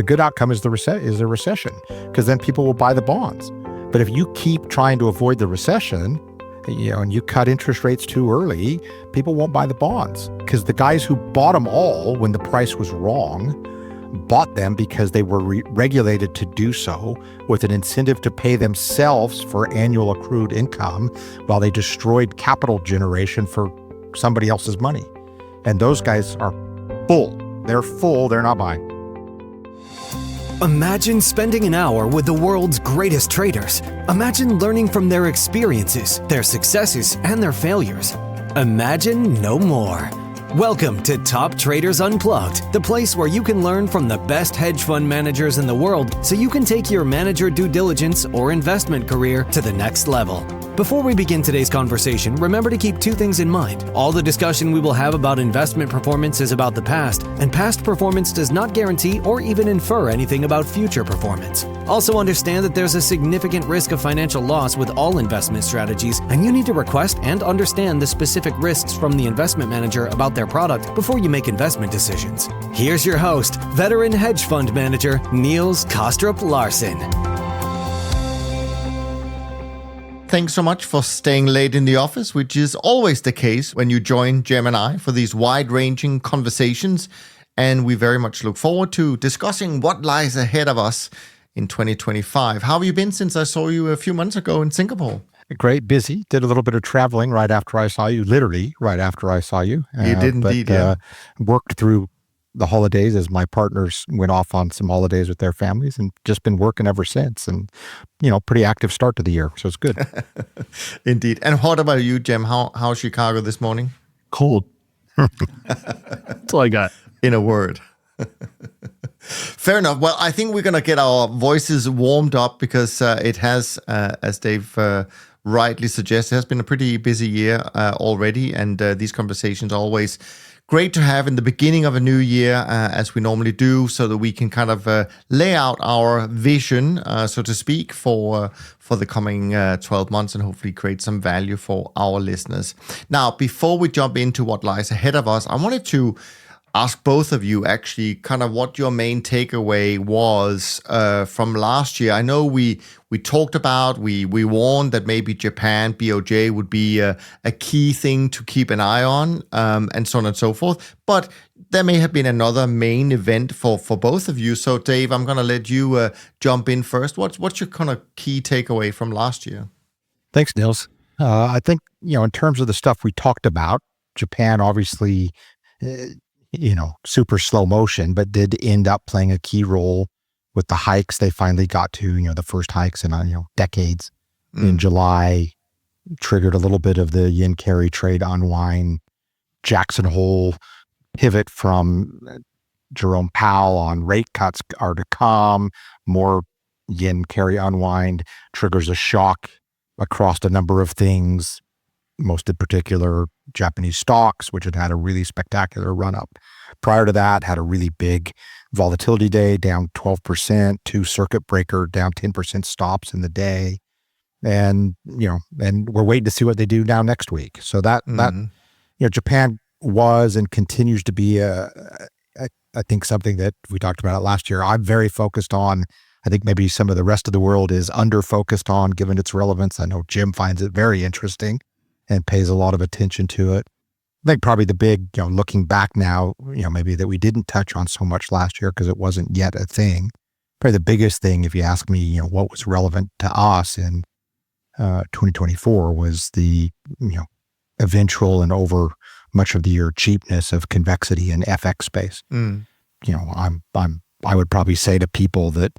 The good outcome is a recession, because then people will buy the bonds. But if you keep trying to avoid the recession, and you cut interest rates too early, people won't buy the bonds, because the guys who bought them all when the price was wrong bought them because they were regulated to do so with an incentive to pay themselves for annual accrued income while they destroyed capital generation for somebody else's money. And those guys are full. They're full. They're not buying. Imagine spending an hour with the world's greatest traders. Imagine learning from their experiences, their successes, and their failures. Imagine no more. Welcome to Top Traders Unplugged, the place where you can learn from the best hedge fund managers in the world so you can take your manager due diligence or investment career to the next level. Before we begin today's conversation, remember to keep two things in mind. All the discussion we will have about investment performance is about the past, and past performance does not guarantee or even infer anything about future performance. Also understand that there's a significant risk of financial loss with all investment strategies, and you need to request and understand the specific risks from the investment manager about their product before you make investment decisions. Here's your host, veteran hedge fund manager, Niels Kaastrup-Larsen. Thanks so much for staying late in the office, which is always the case when you join Jem and I for these wide-ranging conversations. And we very much look forward to discussing what lies ahead of us in 2025. How have you been since I saw you a few months ago in Singapore? Great, busy. Did a little bit of traveling right after I saw you, literally right after I saw you. You did indeed, yeah. Worked through the holidays as my partners went off on some holidays with their families, and just been working ever since. And, pretty active start to the year. So it's good. Indeed. And what about you, Jem? How's Chicago this morning? Cold. That's all I got. In a word. Fair enough. Well, I think we're going to get our voices warmed up because it has, as Dave rightly suggests, it has been a pretty busy year already. And these conversations are always great to have in the beginning of a new year, as we normally do, so that we can kind of lay out our vision, so to speak, for the coming 12 months and hopefully create some value for our listeners. Now, before we jump into what lies ahead of us, I wanted to ask both of you actually kind of what your main takeaway was from last year. I know we talked about, we warned that maybe Japan, BOJ would be a key thing to keep an eye on, and so on and so forth. But there may have been another main event for both of you. So Dave, I'm going to let you jump in first. What's your kind of key takeaway from last year? Thanks, Niels. I think, in terms of the stuff we talked about, Japan obviously, super slow motion, but did end up playing a key role with the hikes. They finally got to, the first hikes in, decades. In July, triggered a little bit of the yen carry trade unwind. Jackson Hole pivot from Jerome Powell on rate cuts are to come. More yen carry unwind triggers a shock across a number of things, most in particular Japanese stocks, which had a really spectacular run up. Prior to that, had a really big volatility day, down 12%, two circuit breaker, down 10% stops in the day. And, and we're waiting to see what they do now next week. So that Japan was and continues to be I think something that we talked about last year. I'm very focused on. I think maybe some of the rest of the world is under focused on, given its relevance. I know Jim finds it very interesting and pays a lot of attention to it. I think probably the big, looking back now, maybe that we didn't touch on so much last year because it wasn't yet a thing. Probably the biggest thing, if you ask me, what was relevant to us in 2024 was the, eventual and over much of the year cheapness of convexity in FX space. I would probably say to people that,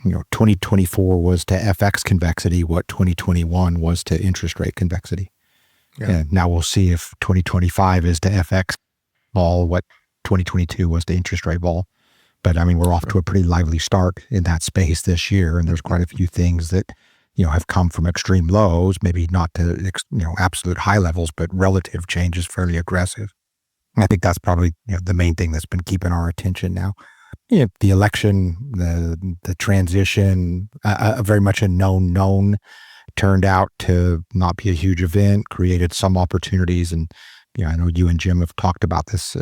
2024 was to FX convexity what 2021 was to interest rate convexity. Yeah. And now we'll see if 2025 is to FX vol what 2022 was to interest rate vol. But we're off to a pretty lively start in that space this year. And there's quite a few things that, have come from extreme lows, maybe not to, absolute high levels, but relative change is fairly aggressive. And I think that's probably, the main thing that's been keeping our attention now. The election, the transition, very much a known turned out to not be a huge event, created some opportunities. And, I know you and Jim have talked about this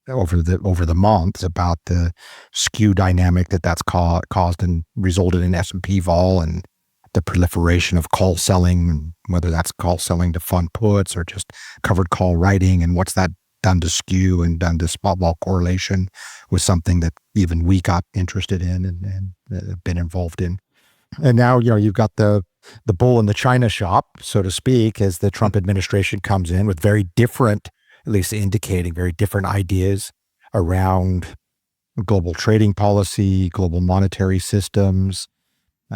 over the months about the skew dynamic that's caused and resulted in S&P vol and the proliferation of call selling, and whether that's call selling to fund puts or just covered call writing, and what's that done to skew and done to spot vol correlation was something that even we got interested in and been involved in. And now, you've got the bull in the China shop, so to speak, as the Trump administration comes in with very different, at least indicating very different ideas around global trading policy, global monetary systems.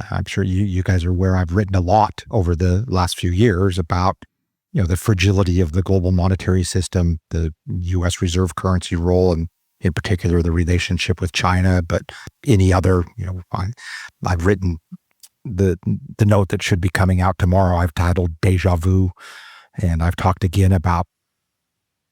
I'm sure you guys are aware I've written a lot over the last few years about, the fragility of the global monetary system, the U.S. reserve currency role, and in particular, the relationship with China, but any other, I've written the note that should be coming out tomorrow. I've titled Deja Vu, and I've talked again about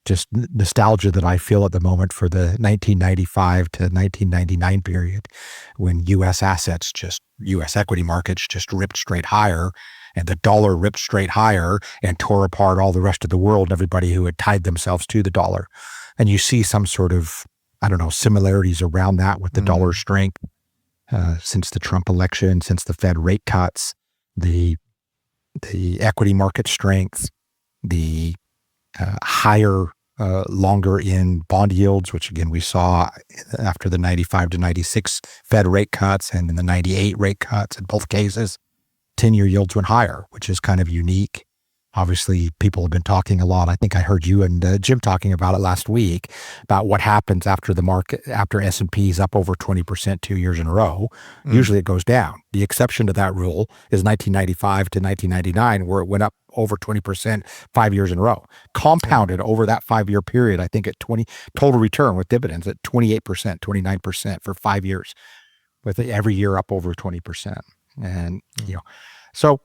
just nostalgia that I feel at the moment for the 1995 to 1999 period when U.S. equity markets just ripped straight higher, and the dollar ripped straight higher and tore apart all the rest of the world and everybody who had tied themselves to the dollar. And you see some sort of, similarities around that with the dollar strength since the Trump election, since the Fed rate cuts, the equity market strength, the higher, longer in bond yields, which again we saw after the 95 to 96 Fed rate cuts and in the 98 rate cuts in both cases. 10-year yields went higher, which is kind of unique. Obviously, people have been talking a lot. I think I heard you and Jim talking about it last week about what happens after the market, after S&P is up over 20% 2 years in a row. Usually it goes down. The exception to that rule is 1995 to 1999, where it went up over 20% 5 years in a row. Compounded over that 5-year period, I think at 20 total return with dividends at 28%, 29% for 5 years, with every year up over 20%. And, so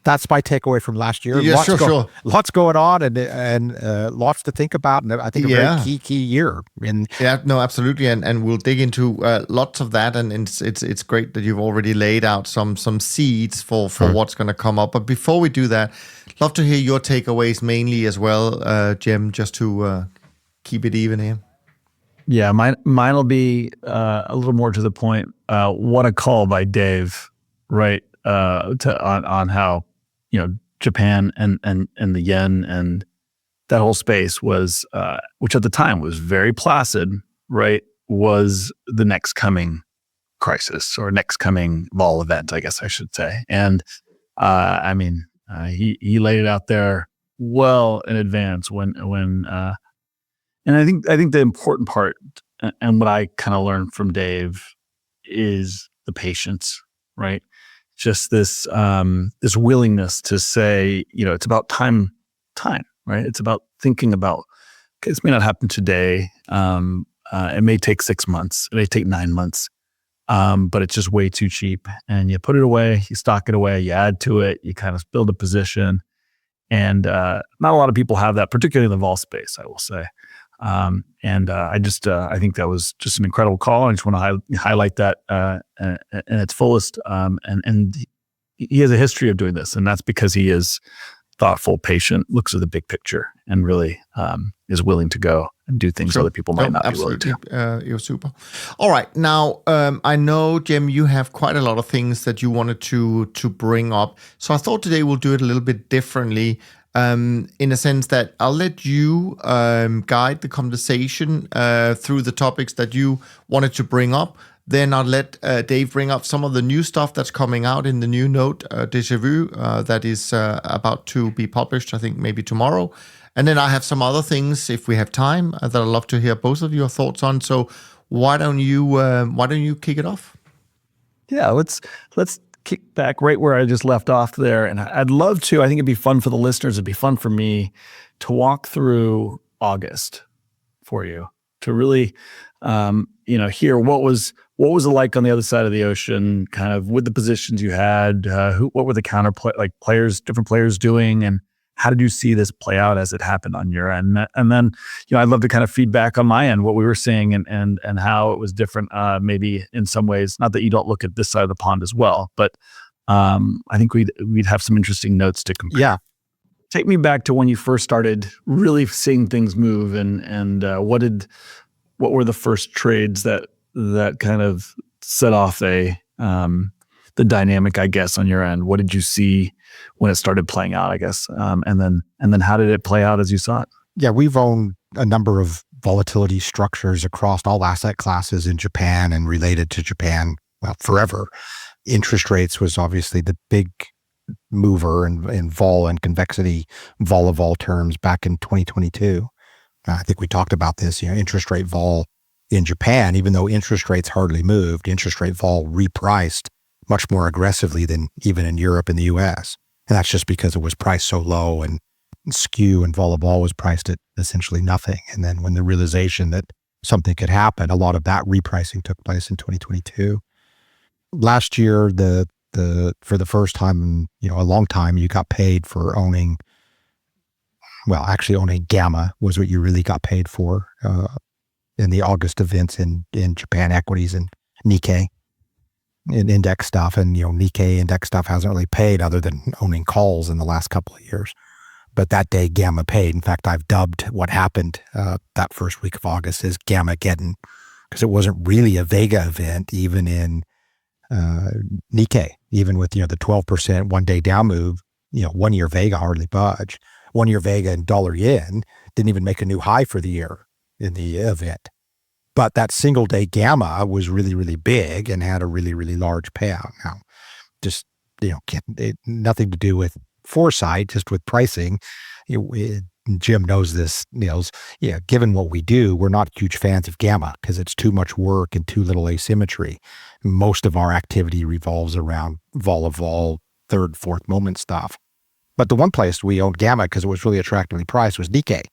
that's my takeaway from last year. Yeah, sure. Lots going on and lots to think about. And I think a very key year. Yeah, no, absolutely. And we'll dig into lots of that. And it's great that you've already laid out some seeds for what's going to come up. But before we do that, love to hear your takeaways mainly as well, Jim, just to keep it even here. Yeah, mine will be a little more to the point. What a call by Dave, right? On how, Japan and the yen and that whole space was, which at the time was very placid, right? Was the next coming crisis or next coming vol event, I guess I should say. And he laid it out there well in advance when and I think the important part and what I kind of learned from Dave is the patience, right? Just this willingness to say, it's about time, right? It's about thinking about, okay, this may not happen today. It may take 6 months. It may take 9 months. But it's just way too cheap. And you put it away, you stock it away, you add to it, you kind of build a position. And not a lot of people have that, particularly in the vol space, I will say. I think that was just an incredible call. I just want to highlight that in its fullest. And he has a history of doing this, and that's because he is thoughtful, patient, looks at the big picture, and really is willing to go and do things other people might not be willing to. You're super. All right. Now, I know, Jim, you have quite a lot of things that you wanted to bring up. So I thought today we'll do it a little bit differently. In a sense that I'll let you guide the conversation through the topics that you wanted to bring up. Then I'll let Dave bring up some of the new stuff that's coming out in the new note, Deja Vu, that is about to be published, I think maybe tomorrow. And then I have some other things, if we have time, that I'd love to hear both of your thoughts on. So why don't you kick it off? Yeah, let's kick back right where I just left off there. And I'd love to, I think it'd be fun for the listeners, it'd be fun for me to walk through August for you, to really, hear what was it like on the other side of the ocean, kind of with the positions you had, what were the different players doing, and how did you see this play out as it happened on your end? And then, I'd love to kind of feedback on my end, what we were seeing and how it was different, maybe in some ways, not that you don't look at this side of the pond as well, but I think we'd have some interesting notes to compare. Yeah. take me back to when you first started really seeing things move, and what were the first trades that kind of set off the dynamic, I guess, on your end? What did you see when it started playing out, I guess? And then how did it play out as you saw it? Yeah, we've owned a number of volatility structures across all asset classes in Japan and related to Japan, well, forever. Interest rates was obviously the big mover in vol and convexity vol terms back in 2022. I think we talked about this, interest rate vol in Japan, even though interest rates hardly moved, interest rate vol repriced much more aggressively than even in Europe and the US. And that's just because it was priced so low, and skew and vol was priced at essentially nothing. And then when the realization that something could happen, a lot of that repricing took place in 2022. Last year, for the first time in a long time, you got paid for owning gamma was what you really got paid for in the August events in Japan equities and Nikkei and index stuff. And Nikkei index stuff hasn't really paid other than owning calls in the last couple of years. But that day, gamma paid. In fact, I've dubbed what happened that first week of August as Gamma-geddon, because it wasn't really a Vega event, even in Nikkei, even with the 12% one-day down move. 1 year Vega hardly budged. 1 year Vega in dollar yen didn't even make a new high for the year in the event. But that single day gamma was really, really big and had a really, really large payout. Now, just nothing to do with foresight, just with pricing. Jim knows this, Niels. Given what we do, we're not huge fans of gamma because it's too much work and too little asymmetry. Most of our activity revolves around vol, third, fourth moment stuff. But the one place we owned gamma because it was really attractively priced was Nikkei.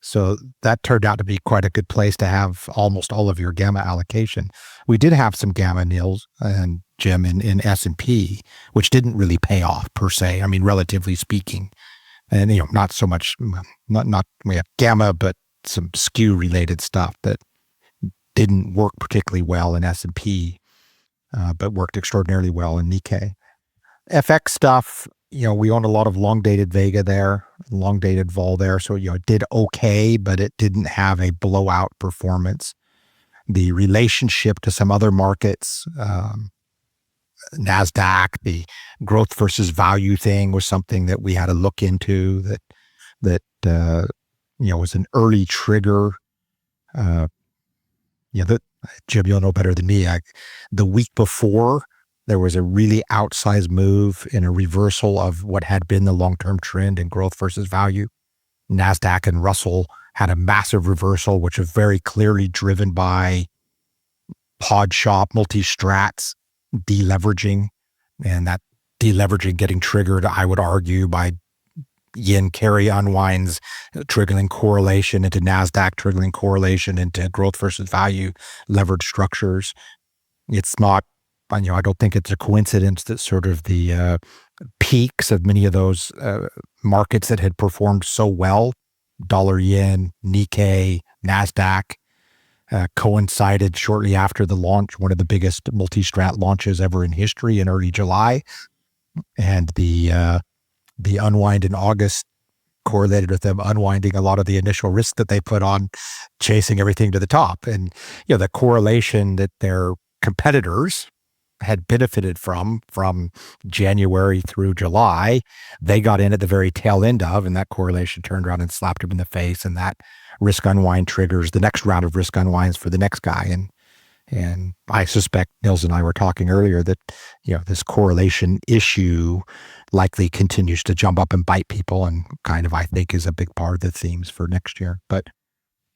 So that turned out to be quite a good place to have almost all of your gamma allocation. We did have some gamma, Niels and Jim, in S&P, which didn't really pay off per se. I mean, relatively speaking. And, not so much, not we have gamma, but some skew related stuff that didn't work particularly well in S&P, but worked extraordinarily well in Nikkei. FX stuff, we own a lot of long dated Vega there, long dated vol there. So, it did okay, but it didn't have a blowout performance. The relationship to some other markets, NASDAQ, the growth versus value thing was something that we had to look into that was an early trigger. Jim, you'll know better than me. The week before, there was a really outsized move in a reversal of what had been the long-term trend in growth versus value. NASDAQ and Russell had a massive reversal, which was very clearly driven by pod shop, multi-strats, deleveraging, and that deleveraging getting triggered, I would argue, by yen carry unwinds, triggering correlation into NASDAQ, triggering correlation into growth versus value leverage structures. It's not, I don't think it's a coincidence that sort of the peaks of many of those markets that had performed so well, dollar yen, Nikkei, NASDAQ, coincided shortly after the launch, one of the biggest multi-strat launches ever in history in early July. And the unwind in August correlated with them unwinding a lot of the initial risk that they put on chasing everything to the top. And, the correlation that their competitors had benefited from January through July, they got in at the very tail end of, and that correlation turned around and slapped them in the face, and that risk unwind triggers the next round of risk unwinds for the next guy. And I suspect Nils and I were talking earlier that, this correlation issue likely continues to jump up and bite people, and kind of, I think, is a big part of the themes for next year. But,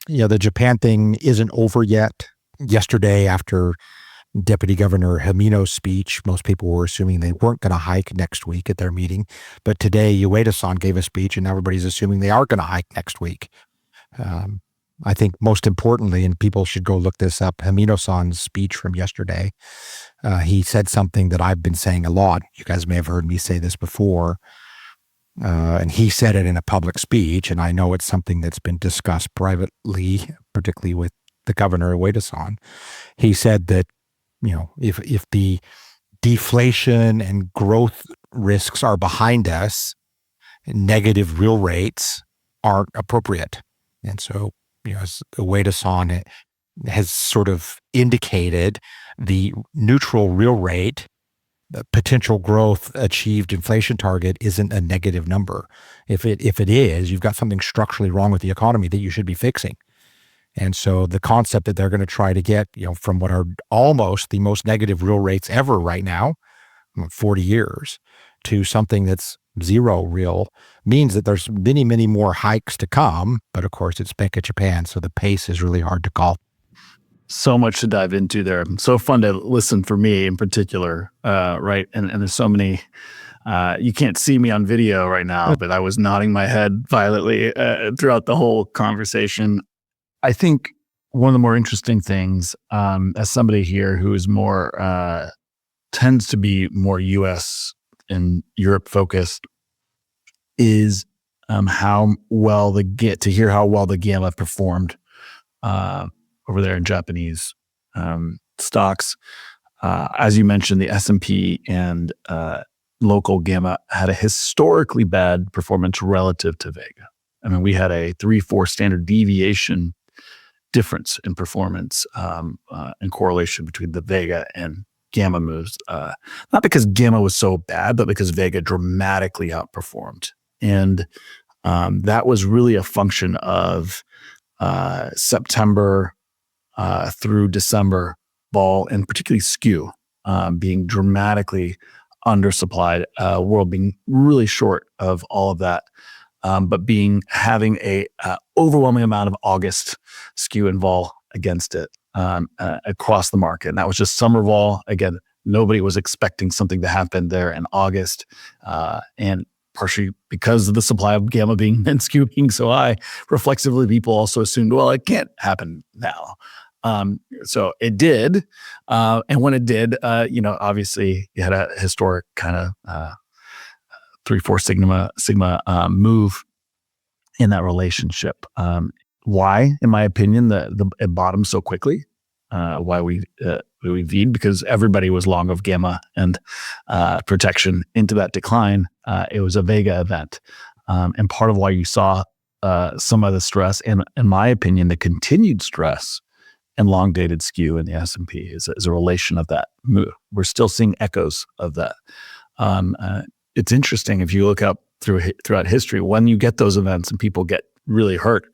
the Japan thing isn't over yet. Yesterday, after Deputy Governor Hamino's speech, most people were assuming they weren't going to hike next week at their meeting. But today, Ueda-san gave a speech, and everybody's assuming they are going to hike next week. I think most importantly, and people should go look this up, Hamino-san's speech from yesterday, he said something that I've been saying a lot. You guys may have heard me say this before. And he said it in a public speech, and I know it's something that's been discussed privately, particularly with the governor, Ueda-san. He said that, if the deflation and growth risks are behind us, negative real rates aren't appropriate. And so, as the way to Son it has sort of indicated the neutral real rate, the potential growth achieved inflation target isn't a negative number. If it is, you've got something structurally wrong with the economy that you should be fixing. And so the concept that they're going to try to get, from what are almost the most negative real rates ever right now, 40 years, to something that's zero real, means that there's many, many more hikes to come. But of course, it's Bank of Japan, so the pace is really hard to call. So much to dive into there. So fun to listen for me in particular, right? And there's so many. You can't see me on video right now, but I was nodding my head violently throughout the whole conversation. I think one of the more interesting things, as somebody here who is more tends to be more U.S. and Europe focused, is how well the gamma performed over there in Japanese stocks. As you mentioned, the S&P and local gamma had a historically bad performance relative to Vega. I mean, we had a 3-4 standard deviation difference in performance and correlation between the Vega and gamma moves. Not because gamma was so bad, but because Vega dramatically outperformed. And that was really a function of September through December vol, and particularly skew being dramatically undersupplied, world being really short of all of that, but having a overwhelming amount of August skew and vol against it across the market. And that was just summer vol. Again, nobody was expecting something to happen there in August, and partially because of the supply of gamma and skew being so high, reflexively people also assumed, well, it can't happen now. So it did. And when it did, obviously you had a historic kind of 3-4 sigma move in that relationship. Why, in my opinion, it bottomed so quickly? Why we V'd? Because everybody was long of gamma and protection into that decline. It was a Vega event, and part of why you saw some of the stress, and in my opinion, the continued stress and long dated skew in the S&P is a relation of that move. We're still seeing echoes of that. It's interesting if you look up throughout history, when you get those events and people get really hurt,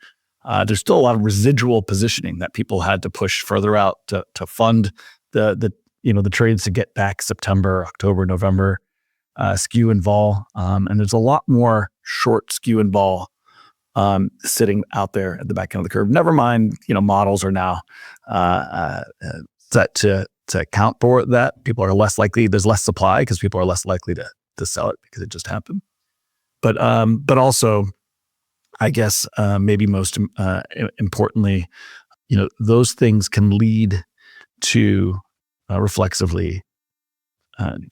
there's still a lot of residual positioning that people had to push further out to fund the trades to get back September, October, November skew and vol, and there's a lot more short skew and vol sitting out there at the back end of the curve. Never mind, models are now set to account for that. People are less likely. There's less supply because people are less likely to sell it because it just happened. But also, I guess maybe most importantly, those things can lead to reflexively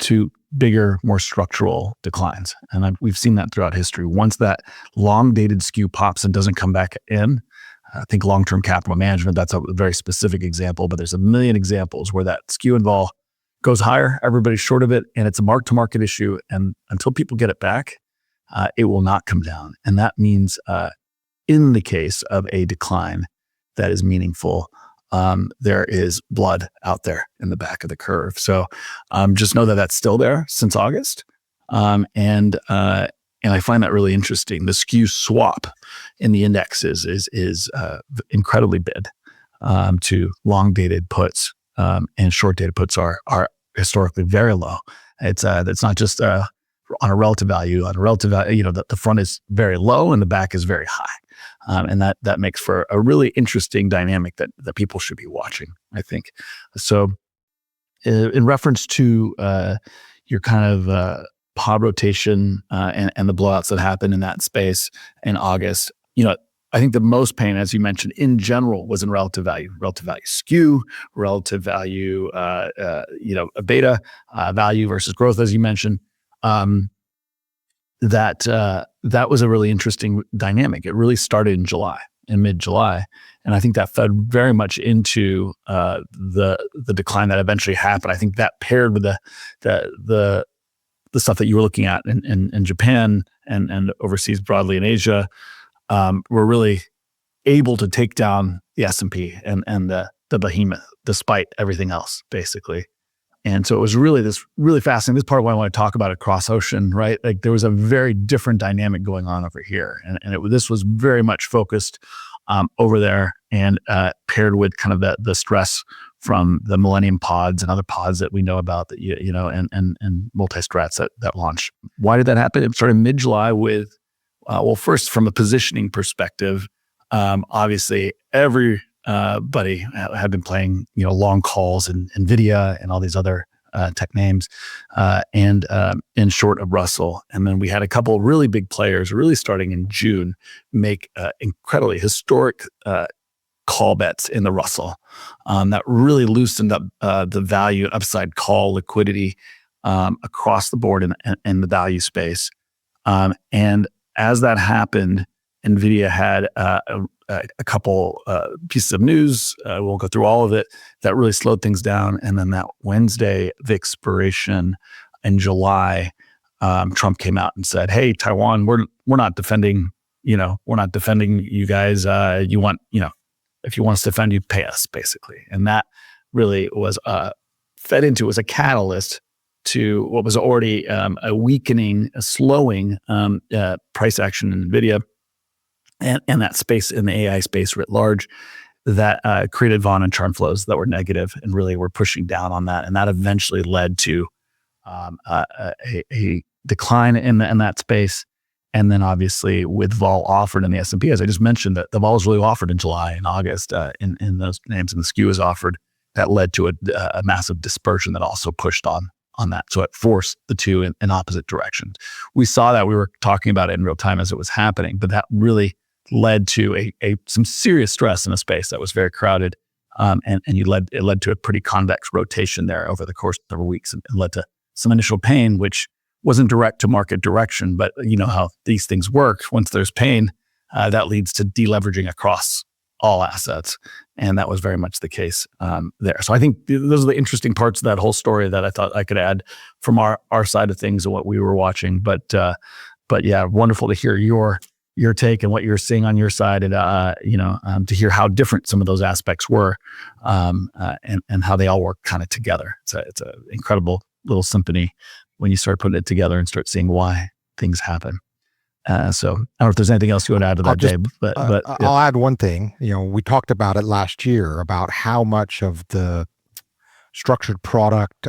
to bigger, more structural declines. And we've seen that throughout history. Once that long-dated skew pops and doesn't come back in, I think long-term capital management, that's a very specific example, but there's a million examples where that skew and vol goes higher, everybody's short of it, and it's a mark-to-market issue. And until people get it back, it will not come down. And that means in the case of a decline that is meaningful, there is blood out there in the back of the curve. So just know that that's still there since August. And I find that really interesting. The skew swap in the indexes is incredibly bid to long dated puts, and short dated puts are historically very low. It's not just on a relative value. On a relative value, the front is very low and the back is very high. And that makes for a really interesting dynamic that people should be watching, I think. So in reference to your kind of pod rotation and the blowouts that happened in that space in August, I think the most pain, as you mentioned, in general, was in relative value skew, relative value, beta value versus growth, as you mentioned. That was a really interesting dynamic. It really started in mid-July. And I think that fed very much into the decline that eventually happened. I think that paired with the stuff that you were looking at in Japan and overseas broadly in Asia, were really able to take down the S&P and the behemoth despite everything else, basically. And so it was really fascinating. This is part of why I want to talk about it cross ocean, right? Like there was a very different dynamic going on over here. And this was very much focused over there and paired with kind of the stress from the Millennium pods and other pods that we know about that, and multi-strats that launched. Why did that happen? It started mid-July with, first from a positioning perspective, obviously everybody had been playing, long calls in NVIDIA and all these other tech names, and in short of Russell. And then we had a couple of really big players really starting in June make incredibly historic call bets in the Russell that really loosened up the value and upside call liquidity across the board in the value space. And as that happened, NVIDIA had a couple pieces of news. We won't go through all of it. That really slowed things down. And then that Wednesday, the expiration in July, Trump came out and said, "Hey, Taiwan, we're not defending. We're not defending you guys. You want, if you want us to defend you, pay us, basically." And that really was fed into was a catalyst to what was already a weakening, a slowing price action in NVIDIA. And that space in the AI space writ large that created Von and Charn flows that were negative and really were pushing down on that. And that eventually led to a decline in that space. And then obviously with vol offered in the S&P, as I just mentioned, that the vol was really offered in July and August in those names, and the skew was offered. That led to a massive dispersion that also pushed on that. So it forced the two in opposite directions. We saw that. We were talking about it in real time as it was happening, but that really led to some serious stress in a space that was very crowded, and it led to a pretty convex rotation there over the course of several weeks, and led to some initial pain, which wasn't direct to market direction, but you know how these things work. Once there's pain, that leads to deleveraging across all assets, and that was very much the case there. So I think those are the interesting parts of that whole story that I thought I could add from our side of things and what we were watching. But yeah, wonderful to hear your take and what you're seeing on your side, and to hear how different some of those aspects were, and how they all work kind of together. It's an incredible little symphony when you start putting it together and start seeing why things happen. So I don't know if there's anything else you would add to that, Dave, but yeah. I'll add one thing. We talked about it last year about how much of the structured product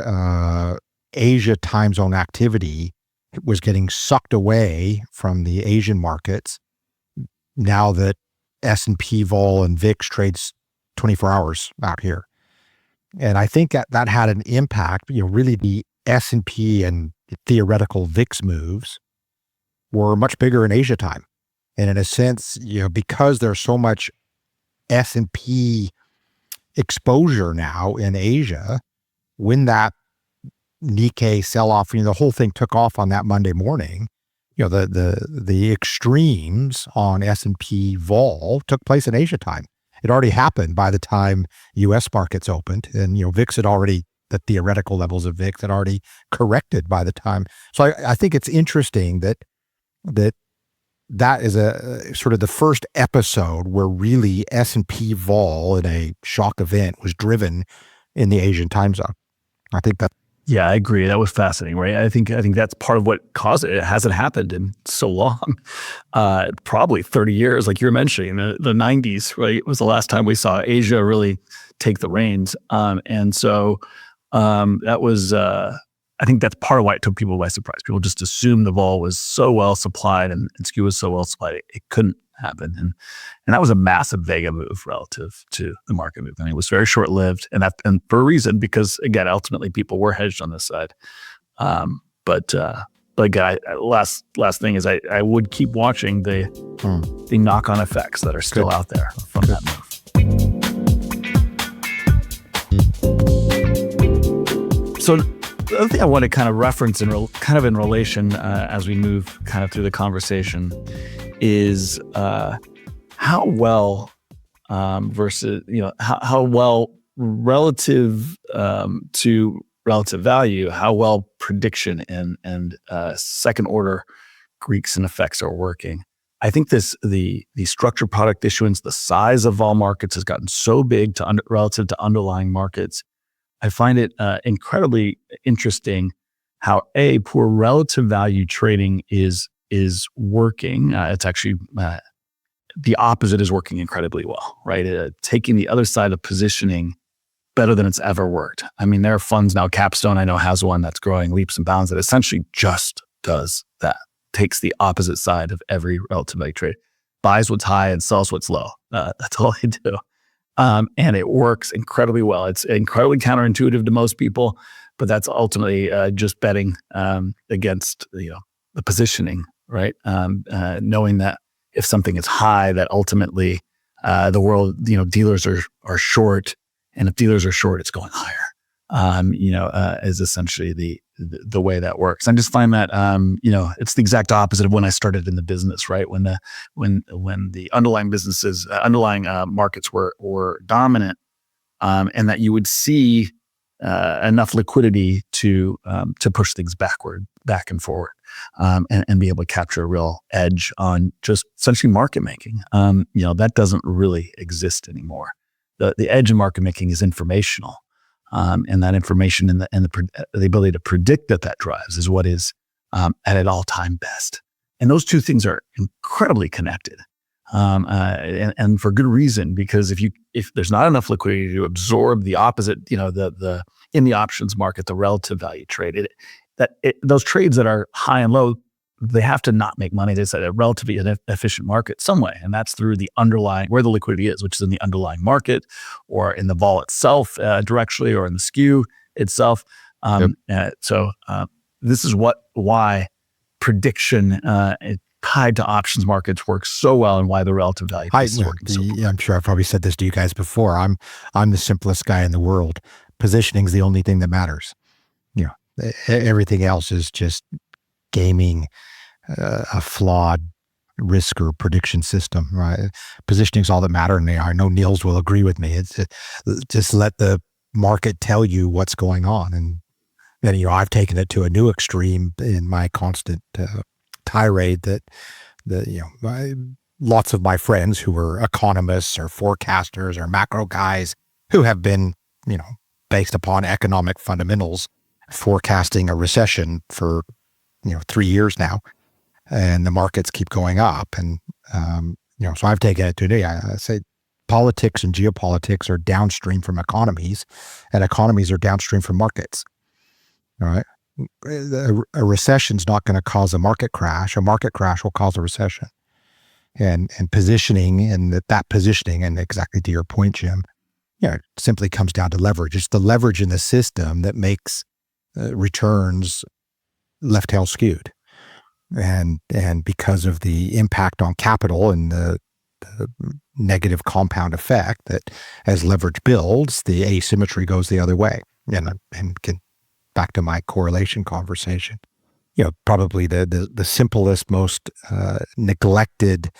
Asia time zone activity was getting sucked away from the Asian markets now that S&P vol and VIX trades 24 hours out here. And I think that had an impact. Really the S&P and theoretical VIX moves were much bigger in Asia time. And in a sense, because there's so much S&P exposure now in Asia, when that Nikkei sell-off, the whole thing took off on that Monday morning, the extremes on S&P vol took place in Asia time. It already happened by the time U.S. markets opened, and VIX had already, the theoretical levels of VIX had already corrected by the time. So I think it's interesting that is a sort of the first episode where really S&P vol in a shock event was driven in the Asian time zone. I think that. Yeah, I agree. That was fascinating, right? I think that's part of what caused it. It hasn't happened in so long, probably 30 years, like you were mentioning. The 90s, right, was the last time we saw Asia really take the reins. And so that was, I think that's part of why it took people by surprise. People just assumed the vol was so well supplied and skew was so well supplied, it couldn't happen. And that was a massive Vega move relative to the market move. And it was very short lived, and for a reason, because again, ultimately people were hedged on this side. But again, last thing is I would keep watching the knock on effects that are still out there from that move. So the other thing I want to kind of reference in relation as we move kind of through the conversation is how well versus how well relative to relative value, how well prediction and second order Greeks and effects are working. I think the structured product issuance, the size of vol markets has gotten so big relative to underlying markets. I find it incredibly interesting how poor relative value trading is working. It's actually the opposite is working incredibly well, right? Taking the other side of positioning better than it's ever worked. I mean, there are funds now. Capstone, I know, has one that's growing leaps and bounds that essentially just does that. Takes the opposite side of every relative value trade, buys what's high and sells what's low. That's all they do. And it works incredibly well. It's incredibly counterintuitive to most people, but that's ultimately just betting against the positioning, right? Knowing that if something is high, that ultimately the world, dealers are short, and if dealers are short, it's going higher. Is essentially the way that works. I just find that it's the exact opposite of when I started in the business, right? When the underlying businesses, markets were dominant, and that you would see enough liquidity to push things back and forward, and be able to capture a real edge on just essentially market making. That doesn't really exist anymore. The edge in market making is informational. And that information and the ability to predict that drives is what is at an all-time best. And those two things are incredibly connected, and for good reason. Because if there's not enough liquidity to absorb the opposite, in the options market, the relative value trade, those trades that are high and low, they have to not make money. It's a relatively efficient market some way. And that's through the underlying, where the liquidity is, which is in the underlying market or in the vol itself directly, or in the skew itself. So this is why prediction tied to options markets works so well, and why the relative value is working so well. I'm sure I've probably said this to you guys before. I'm the simplest guy in the world. Positioning is the only thing that matters. Everything else is just gaming a flawed risk or prediction system, right? Positioning is all that matters, and I know Niels will agree with me. It's just let the market tell you what's going on. And then, I've taken it to a new extreme in my constant tirade that lots of my friends who are economists or forecasters or macro guys who have been, based upon economic fundamentals, forecasting a recession for 3 years now, and the markets keep going up. And, so I've taken it today. I say politics and geopolitics are downstream from economies, and economies are downstream from markets. All right. A recession is not going to cause a market crash. A market crash will cause a recession. And positioning, and that positioning, and exactly to your point, Jim, it simply comes down to leverage. It's the leverage in the system that makes returns left tail skewed, and because of the impact on capital and the negative compound effect, that as leverage builds, the asymmetry goes the other way. And can, back to my correlation conversation, probably the simplest, most neglected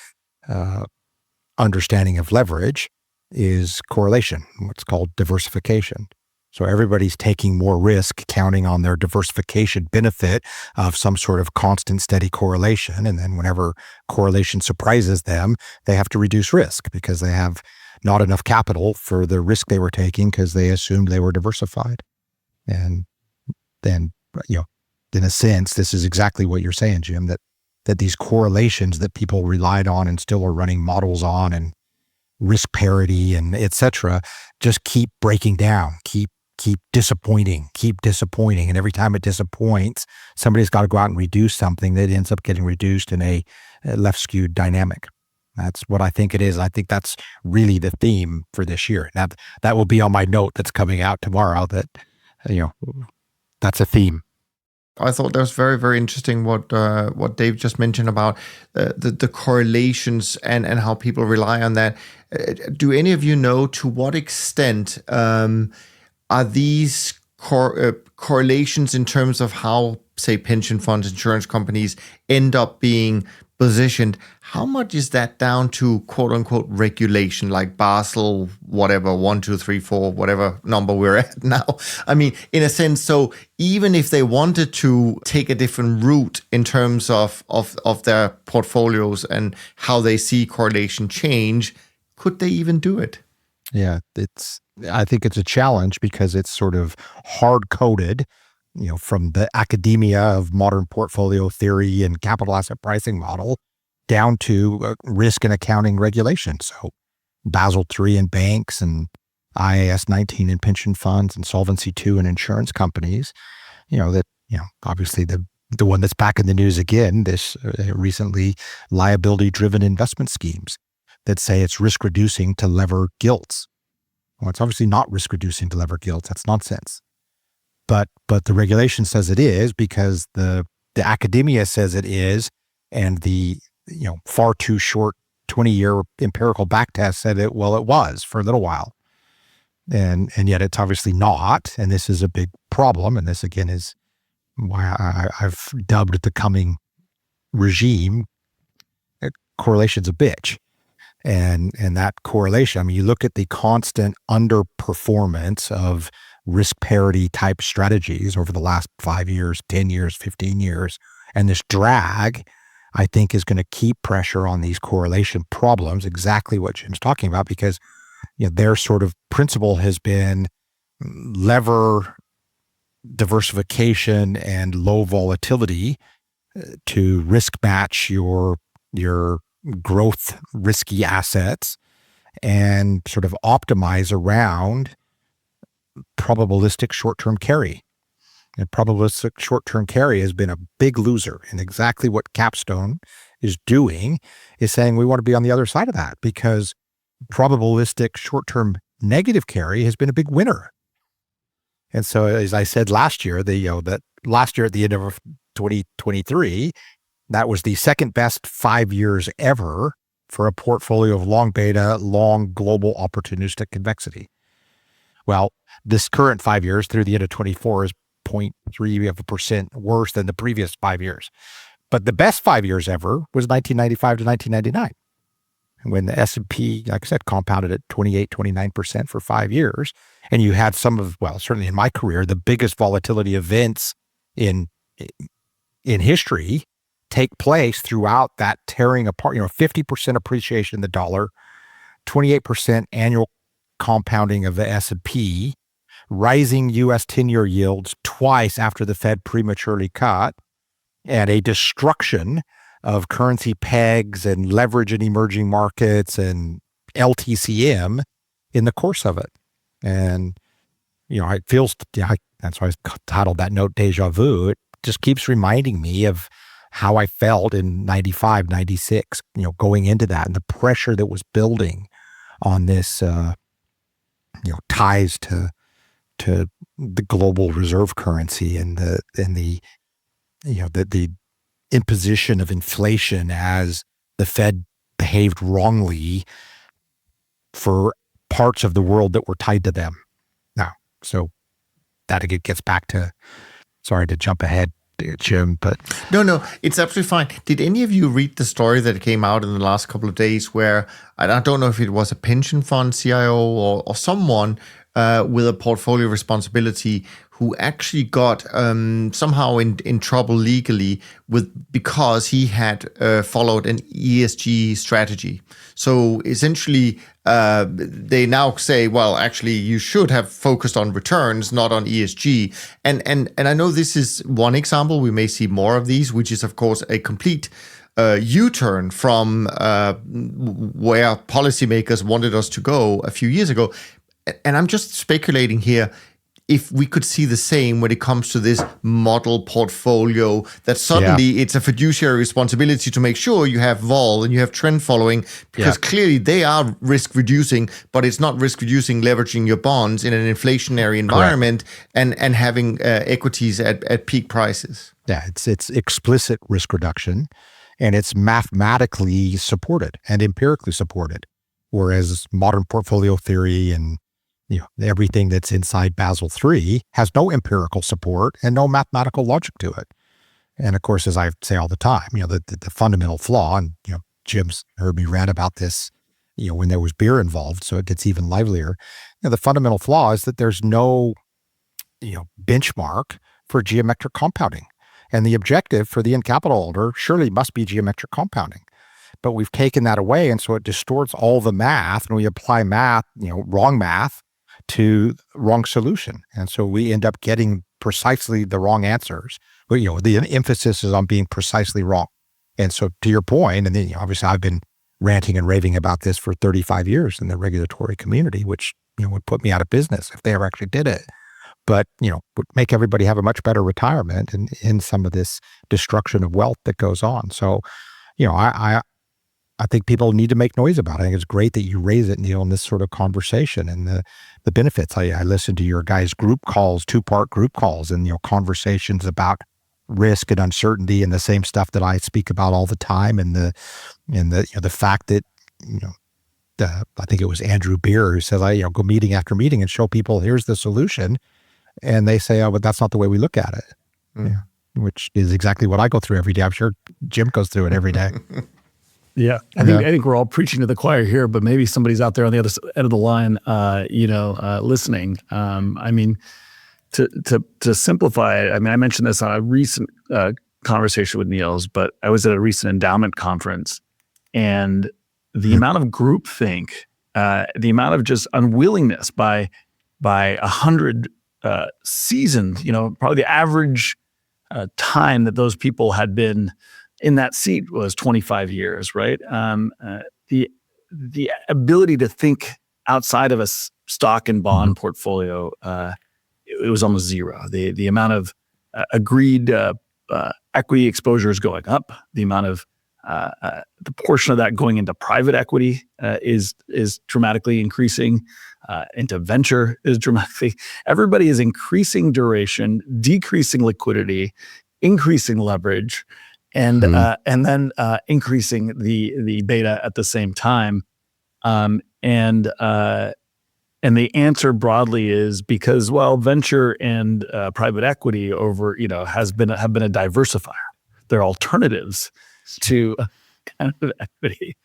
understanding of leverage is correlation, what's called diversification. So everybody's taking more risk, counting on their diversification benefit of some sort of constant, steady correlation. And then whenever correlation surprises them, they have to reduce risk because they have not enough capital for the risk they were taking because they assumed they were diversified. And then, in a sense, this is exactly what you're saying, Jim, that these correlations that people relied on and still are running models on, and risk parity and et cetera, just keep breaking down, keep disappointing. And every time it disappoints, somebody's got to go out and reduce something that ends up getting reduced in a left skewed dynamic. That's what I think it is. I think that's really the theme for this year. Now, that will be on my note that's coming out tomorrow, that, that's a theme. I thought that was very, very interesting what Dave just mentioned about the correlations and how people rely on that. Do any of you know to what extent are these correlations in terms of how, say, pension funds, insurance companies end up being positioned. How much is that down to quote unquote regulation, like Basel, whatever, 1, 2, 3, 4, whatever number we're at now? I mean, in a sense, so even if they wanted to take a different route in terms of their portfolios and how they see correlation change, could they even do it? Yeah, I think it's a challenge because it's sort of hard coded, from the academia of modern portfolio theory and capital asset pricing model down to risk and accounting regulation. So Basel III in banks and IAS 19 in pension funds and Solvency II in insurance companies, obviously the one that's back in the news again, this recently liability driven investment schemes that say it's risk reducing to lever gilts. Well, it's obviously not risk reducing to lever gilts. That's nonsense. But the regulation says it is because the academia says it is, and the far too short 20-year empirical backtest said it was for a little while, and yet it's obviously not. And this is a big problem. And this again is why I've dubbed the coming regime correlation's a bitch. And that correlation, I mean, you look at the constant underperformance of risk parity type strategies over the last 5 years, 10 years, 15 years. And this drag, I think, is going to keep pressure on these correlation problems, exactly what Jim's talking about, because their sort of principle has been lever diversification and low volatility to risk match your growth risky assets and sort of optimize around probabilistic short-term carry. And probabilistic short-term carry has been a big loser. And exactly what Capstone is doing is saying we want to be on the other side of that, because probabilistic short-term negative carry has been a big winner. And so, as I said last year, that last year at the end of 2023, that was the second best 5 years ever for a portfolio of long beta, long global opportunistic convexity. Well, this current 5 years through the end of 24 is 0.3% worse than the previous 5 years. But the best 5 years ever was 1995 to 1999, when the S&P, like I said, compounded at 28, 29% for 5 years. And you had some of, well, certainly in my career, the biggest volatility events in history take place throughout that tearing apart, 50% appreciation in the dollar, 28% annual compounding of the S&P, rising U.S. 10-year yields twice after the Fed prematurely cut, and a destruction of currency pegs and leverage in emerging markets and LTCM in the course of it. And, it feels, that's why I titled that note Deja Vu. It just keeps reminding me of how I felt in 95, 96, going into that, and the pressure that was building on this, ties to the global reserve currency and the imposition of inflation as the Fed behaved wrongly for parts of the world that were tied to them. Now, so that again gets back to, sorry to jump ahead, Jim, but no, it's absolutely fine. Did any of you read the story that came out in the last couple of days where, I don't know if it was a pension fund CIO or someone with a portfolio responsibility who actually got somehow in trouble legally because he had followed an ESG strategy. So essentially, they now say, well, actually, you should have focused on returns, not on ESG. And I know this is one example. We may see more of these, which is, of course, a complete U-turn from where policymakers wanted us to go a few years ago. And I'm just speculating here if we could see the same when it comes to this model portfolio, that suddenly it's a fiduciary responsibility to make sure you have vol and you have trend following, because clearly they are risk reducing, but it's not risk reducing leveraging your bonds in an inflationary environment and having equities at peak prices. Yeah, it's explicit risk reduction, and it's mathematically supported and empirically supported, whereas modern portfolio theory and everything that's inside Basel III has no empirical support and no mathematical logic to it. And of course, as I say all the time, the fundamental flaw, and Jim's heard me rant about this, when there was beer involved, so it gets even livelier. The fundamental flaw is that there's no, benchmark for geometric compounding. And the objective for the end capital holder surely must be geometric compounding. But we've taken that away, and so it distorts all the math, and we apply math, wrong math to wrong solution. And so we end up getting precisely the wrong answers. But, the emphasis is on being precisely wrong. And so to your point, and then obviously I've been ranting and raving about this for 35 years in the regulatory community, which, would put me out of business if they ever actually did it. But, would make everybody have a much better retirement and in some of this destruction of wealth that goes on. So, I think people need to make noise about it. I think it's great that you raise it, Neil, in this sort of conversation and the benefits. I listened to your guys' group calls, 2-part group calls, and, conversations about risk and uncertainty and the same stuff that I speak about all the time. And the fact that, I think it was Andrew Beer who says, I go meeting after meeting and show people, here's the solution. And they say, oh, but that's not the way we look at it. Which is exactly what I go through every day. I'm sure Jim goes through it every day. Yeah, I think we're all preaching to the choir here, but maybe somebody's out there on the other end of the line, listening. I mean, to simplify it, I mean, I mentioned this on a recent conversation with Niels, but I was at a recent endowment conference, and the amount of groupthink, the amount of just unwillingness by 100 seasons, probably the average time that those people had been in that seat was 25 years, right? The ability to think outside of a stock and bond portfolio, it was almost zero. The amount of agreed equity exposure is going up. The amount of the portion of that going into private equity is dramatically increasing. Into venture is dramatically. Everybody is increasing duration, decreasing liquidity, increasing leverage, and then increasing the beta at the same time. And the answer broadly is because, venture and private equity have been a diversifier. They're alternatives to kind of equity.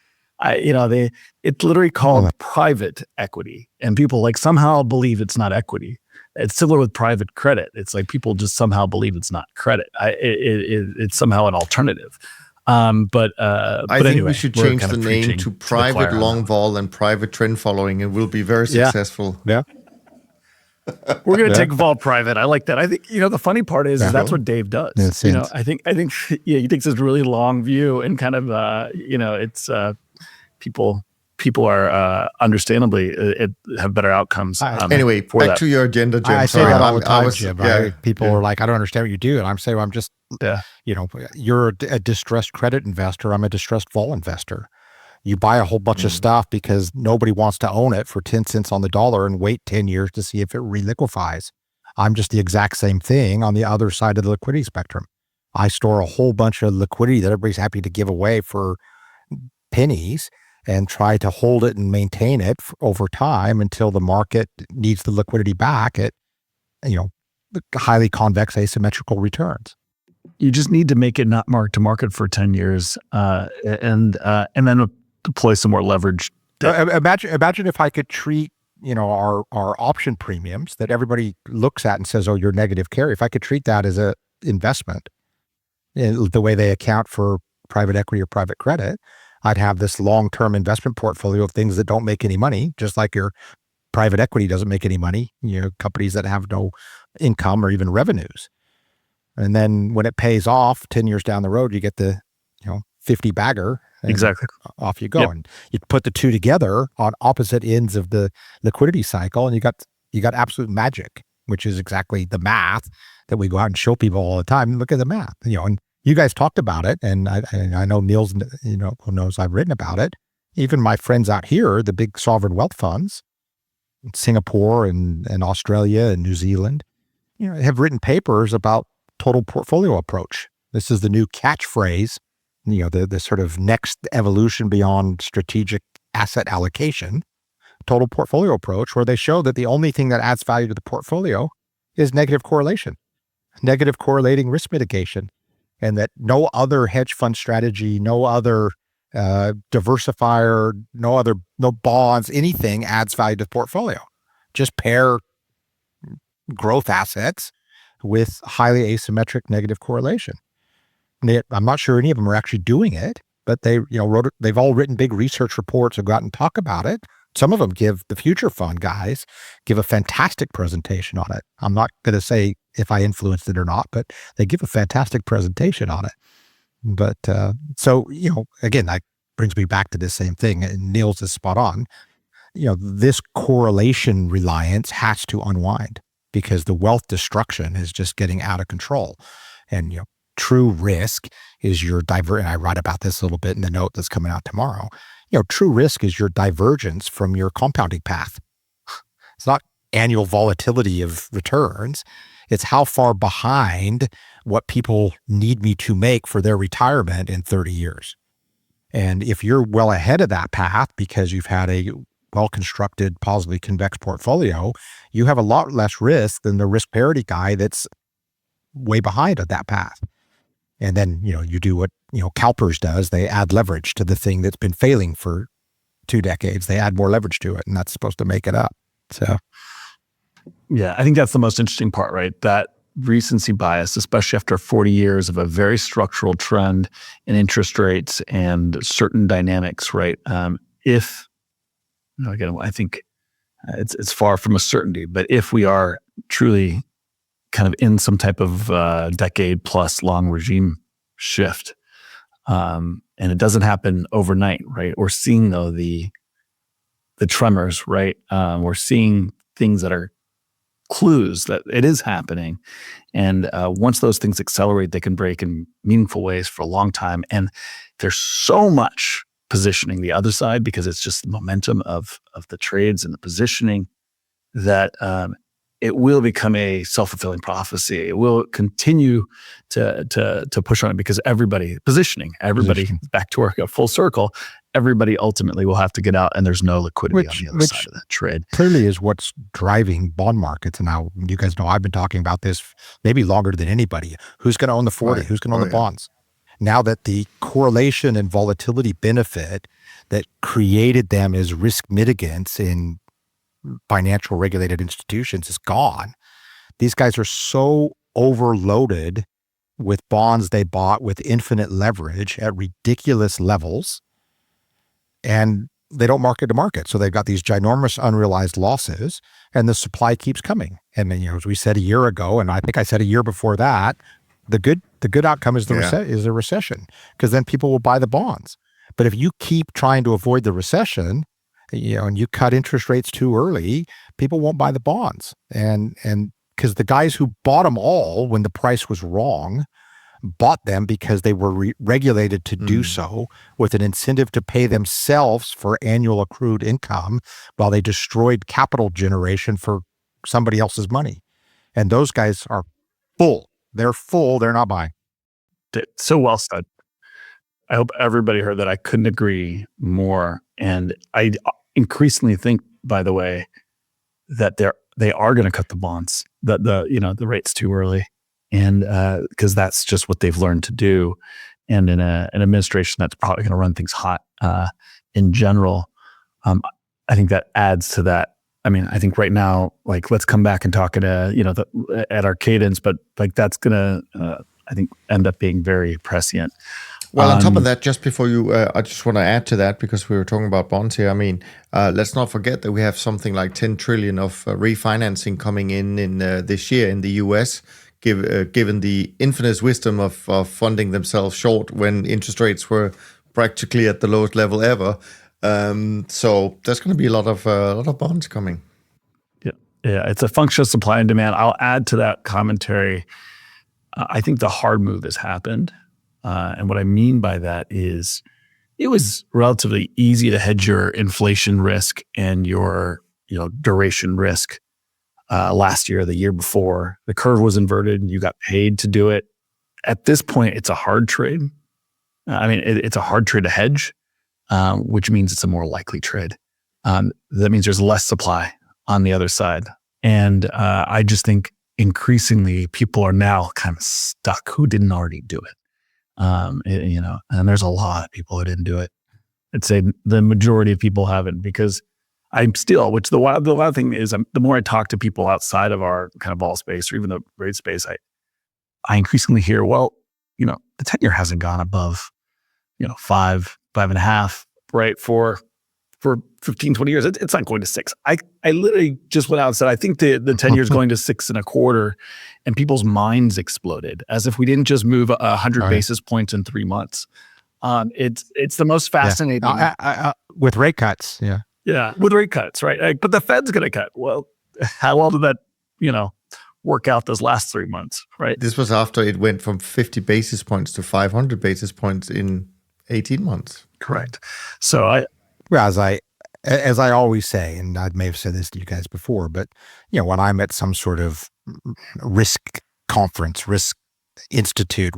It's literally called private equity, and people somehow believe it's not equity. It's similar with private credit. It's like people just somehow believe it's not credit. It's somehow an alternative. But I think we should change the name to private long vol and private trend following, and we'll be very successful. Yeah. We're going to take vol private. I like that. I think, the funny part is that's what Dave does. I think he takes this really long view and kind of, it's people are understandably have better outcomes. Anyway, back to your agenda, Jim. I say that all the time, Jim. Right? People are like, I don't understand what you do. And I'm saying, I'm just, you're a distressed credit investor. I'm a distressed vol investor. You buy a whole bunch of stuff because nobody wants to own it for 10 cents on the dollar and wait 10 years to see if it reliquefies. I'm just the exact same thing on the other side of the liquidity spectrum. I store a whole bunch of liquidity that everybody's happy to give away for pennies and try to hold it and maintain it over time until the market needs the liquidity back at, highly convex asymmetrical returns. You just need to make it not mark to market for 10 years and then deploy some more leverage. Imagine if I could treat, our option premiums that everybody looks at and says, oh, you're negative carry. If I could treat that as a investment in the way they account for private equity or private credit, I'd have this long-term investment portfolio of things that don't make any money, just like your private equity doesn't make any money, companies that have no income or even revenues. And then when it pays off 10 years down the road, you get the, 50 bagger. Exactly. Off you go. Yep. And you put the two together on opposite ends of the liquidity cycle, and you got absolute magic, which is exactly the math that we go out and show people all the time. Look at the math, and you guys talked about it. And I know Niels, who knows I've written about it. Even my friends out here, the big sovereign wealth funds, in Singapore and Australia and New Zealand, have written papers about total portfolio approach. This is the new catchphrase, the sort of next evolution beyond strategic asset allocation, total portfolio approach, where they show that the only thing that adds value to the portfolio is negative correlation, negative correlating risk mitigation. and that no other hedge fund strategy, no other diversifier, no bonds, anything adds value to the portfolio. Just pair growth assets with highly asymmetric negative correlation. I'm not sure any of them are actually doing it, but they've all written big research reports, have gotten talk about it. Some of them the future fund guys give a fantastic presentation on it. I'm not going to say if I influenced it or not, but they give a fantastic presentation on it. But so, again, that brings me back to this same thing. And Niels is spot on. This correlation reliance has to unwind because the wealth destruction is just getting out of control. And, true risk is your and I write about this a little bit in the note that's coming out tomorrow. True risk is your divergence from your compounding path. It's not annual volatility of returns. It's how far behind what people need me to make for their retirement in 30 years. And if you're well ahead of that path because you've had a well-constructed, positively convex portfolio, you have a lot less risk than the risk parity guy that's way behind on that path. And then, you do what, CalPERS does. They add leverage to the thing that's been failing for 2 decades. They add more leverage to it, and that's supposed to make it up. So, yeah, I think that's the most interesting part, right? That recency bias, especially after 40 years of a very structural trend in interest rates and certain dynamics, right? Again, I think it's far from a certainty, but if we are truly kind of in some type of decade plus long regime shift, and it doesn't happen overnight, right? We're seeing though the tremors, right? We're seeing things that are clues that it is happening, and once those things accelerate, they can break in meaningful ways for a long time. And there's so much positioning the other side because it's just the momentum of the trades and the positioning that it will become a self-fulfilling prophecy. It will continue to push on it because everybody back to work a full circle. Everybody ultimately will have to get out, and there's no liquidity on the other side of that trade. Clearly is what's driving bond markets. And now you guys know I've been talking about this maybe longer than anybody. Who's going to own the 40? Right. Who's going to own the bonds? Now that the correlation and volatility benefit that created them as risk mitigants in financial regulated institutions is gone. These guys are so overloaded with bonds they bought with infinite leverage at ridiculous levels, and they don't market to market. So they've got these ginormous unrealized losses, and the supply keeps coming. And then, as we said a year ago, and I think I said a year before that, the good outcome is is a recession, because then people will buy the bonds. But if you keep trying to avoid the recession, and you cut interest rates too early, people won't buy the bonds. And because the guys who bought them all when the price was wrong, bought them because they were regulated to do so with an incentive to pay themselves for annual accrued income while they destroyed capital generation for somebody else's money. And those guys are full. They're full. They're not buying. So well said. I hope everybody heard that. I couldn't agree more. And I increasingly think, by the way, that they are going to cut the bonds, the rates too early, and because that's just what they've learned to do. And in an administration that's probably going to run things hot in general, I think that adds to that. I mean, I think right now, like, let's come back and talk at at our cadence, but like that's going to, I think, end up being very prescient. Well, on top of that, just before you, I just want to add to that, because we were talking about bonds here. I mean, let's not forget that we have something like 10 trillion of refinancing coming in this year in the US, given the infinite wisdom of funding themselves short when interest rates were practically at the lowest level ever. So there's going to be a lot of bonds coming. Yeah, it's a function of supply and demand. I'll add to that commentary. I think the hard move has happened. And what I mean by that is it was relatively easy to hedge your inflation risk and your duration risk last year, the year before. The curve was inverted and you got paid to do it. At this point, it's a hard trade. I mean, it's a hard trade to hedge, which means it's a more likely trade. That means there's less supply on the other side. And I just think increasingly people are now kind of stuck who didn't already do it. And there's a lot of people who didn't do it. I'd say the majority of people haven't, because I'm still, which the wild thing is, the more I talk to people outside of our kind of vol space or even the rate space, I increasingly hear, well, the 10-year hasn't gone above, 5.5, right? For 15, 20 years, it's not going to 6. I literally just went out and said, I think the 10 years going to 6.25, and people's minds exploded as if we didn't just move 100 basis points in 3 months. It's the most fascinating. With rate cuts. Yeah. Yeah. With rate cuts, right? But the Fed's going to cut. Well, how well did that, work out those last 3 months, right? This was after it went from 50 basis points to 500 basis points in 18 months. Correct. So as I always say, and I may have said this to you guys before, but when I'm at some sort of risk conference, risk institute,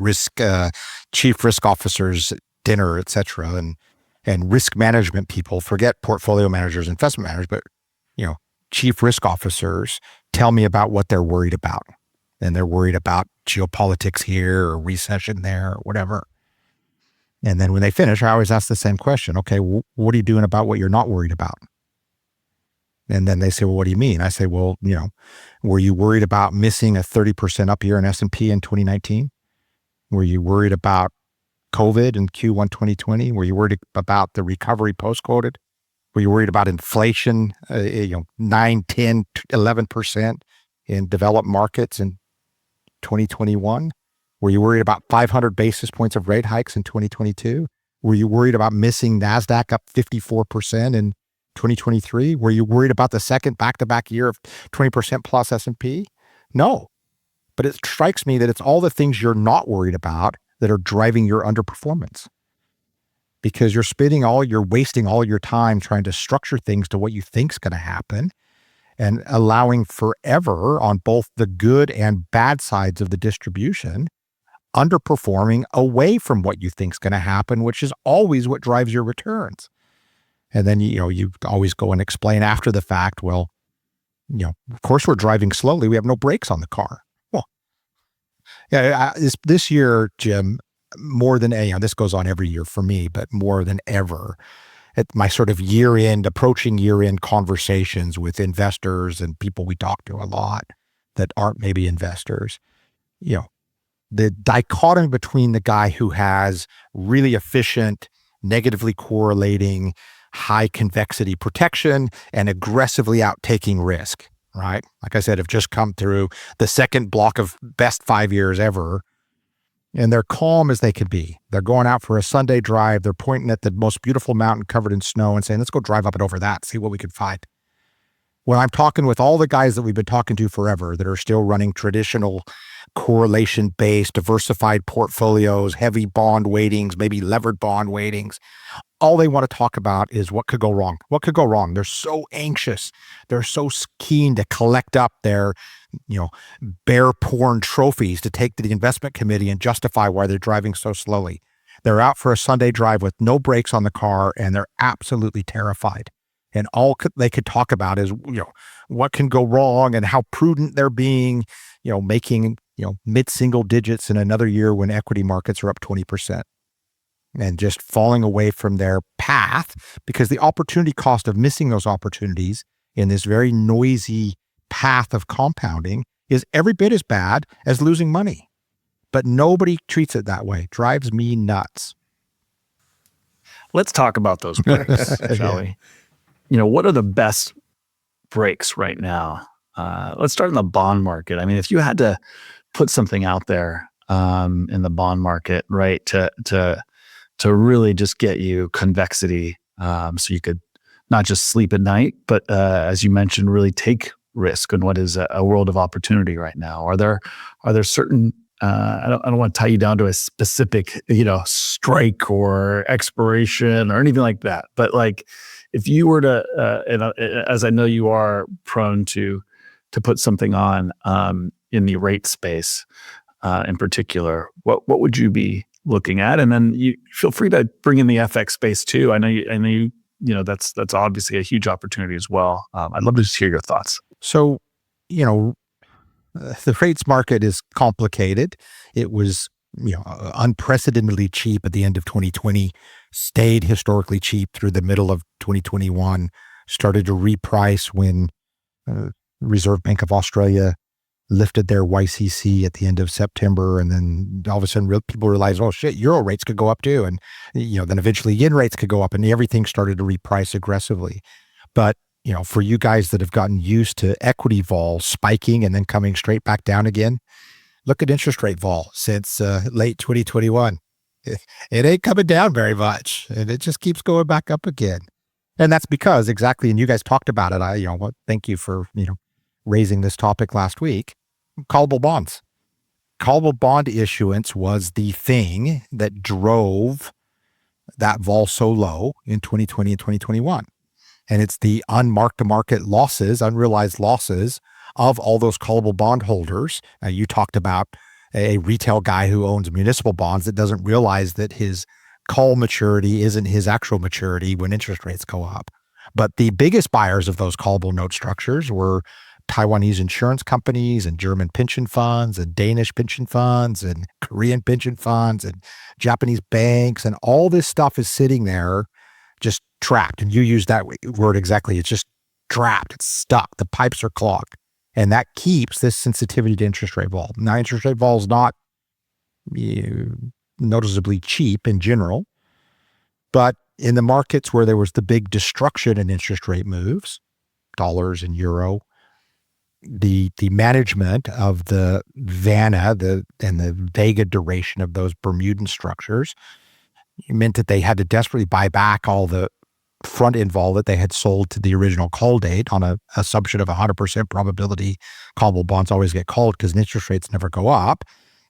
chief risk officers dinner, et cetera, and risk management people, forget portfolio managers, investment managers, but chief risk officers tell me about what they're worried about, and they're worried about geopolitics here or recession there or whatever. And then when they finish, I always ask the same question. Okay, what are you doing about what you're not worried about? And then they say, well, what do you mean? I say, well, were you worried about missing a 30% up year in S&P in 2019? Were you worried about COVID in Q1 2020? Were you worried about the recovery post-COVID? Were you worried about inflation, 9, 10, 11% in developed markets in 2021? Were you worried about 500 basis points of rate hikes in 2022? Were you worried about missing NASDAQ up 54% in 2023? Were you worried about the second back-to-back year of 20% plus S&P? No. But it strikes me that it's all the things you're not worried about that are driving your underperformance. Because you're wasting all your time trying to structure things to what you think's going to happen, and allowing forever on both the good and bad sides of the distribution, underperforming away from what you think's going to happen, which is always what drives your returns. And then, you always go and explain after the fact, well, of course we're driving slowly. We have no brakes on the car. Well, yeah, this year, Jim, more than this goes on every year for me, but more than ever, at my sort of approaching year-end conversations with investors and people we talk to a lot that aren't maybe investors, the dichotomy between the guy who has really efficient, negatively correlating, high convexity protection and aggressively out taking risk, right? Like I said, have just come through the second block of best 5 years ever, and they're calm as they could be. They're going out for a Sunday drive. They're pointing at the most beautiful mountain covered in snow and saying, let's go drive up and over that, see what we can find. When I'm talking with all the guys that we've been talking to forever that are still running traditional correlation-based, diversified portfolios, heavy bond weightings, maybe levered bond weightings, all they want to talk about is what could go wrong. What could go wrong? They're so anxious. They're so keen to collect up their, bear porn trophies to take to the investment committee and justify why they're driving so slowly. They're out for a Sunday drive with no brakes on the car, and they're absolutely terrified. And all they could talk about is, what can go wrong and how prudent they're being, making, mid-single digits in another year when equity markets are up 20%. And just falling away from their path, because the opportunity cost of missing those opportunities in this very noisy path of compounding is every bit as bad as losing money. But nobody treats it that way. Drives me nuts. Let's talk about those breaks, shall we? What are the best breaks right now? Let's start in the bond market. I mean, if you had to put something out there in the bond market, right, to really just get you convexity, so you could not just sleep at night, but as you mentioned, really take risk in what is a world of opportunity right now. Are there certain I don't want to tie you down to a specific strike or expiration or anything like that, but like if you were to as I know you are prone to put something on in the rate space in particular, what would you be looking at? And then you feel free to bring in the FX space too. I know you that's obviously a huge opportunity as well. I'd love to just hear your thoughts. So, the rates market is complicated. It was unprecedentedly cheap at the end of 2020, stayed historically cheap through the middle of 2021, started to reprice when Reserve Bank of Australia lifted their YCC at the end of September. And then all of a sudden people realized, oh shit, euro rates could go up too. And, then eventually yen rates could go up and everything started to reprice aggressively. But, for you guys that have gotten used to equity vol spiking and then coming straight back down again, look at interest rate vol since late 2021. It ain't coming down very much, and it just keeps going back up again. And that's because exactly, and you guys talked about it. Thank you for raising this topic last week. Callable bonds. Callable bond issuance was the thing that drove that vol so low in 2020 and 2021. And it's the unmarked-to-market losses, unrealized losses of all those callable bond holders. You talked about a retail guy who owns municipal bonds that doesn't realize that his call maturity isn't his actual maturity when interest rates go up. But the biggest buyers of those callable note structures were Taiwanese insurance companies and German pension funds and Danish pension funds and Korean pension funds and Japanese banks. And all this stuff is sitting there just trapped. And you use that word exactly. It's just trapped. It's stuck. The pipes are clogged. And that keeps this sensitivity to interest rate vol. Now, interest rate vol is not noticeably cheap in general, but in the markets where there was the big destruction in interest rate moves, dollars and euro, the management of the VANA and the Vega duration of those Bermudan structures meant that they had to desperately buy back all the front end vol that they had sold to the original call date on a assumption of 100% probability callable bonds always get called because interest rates never go up.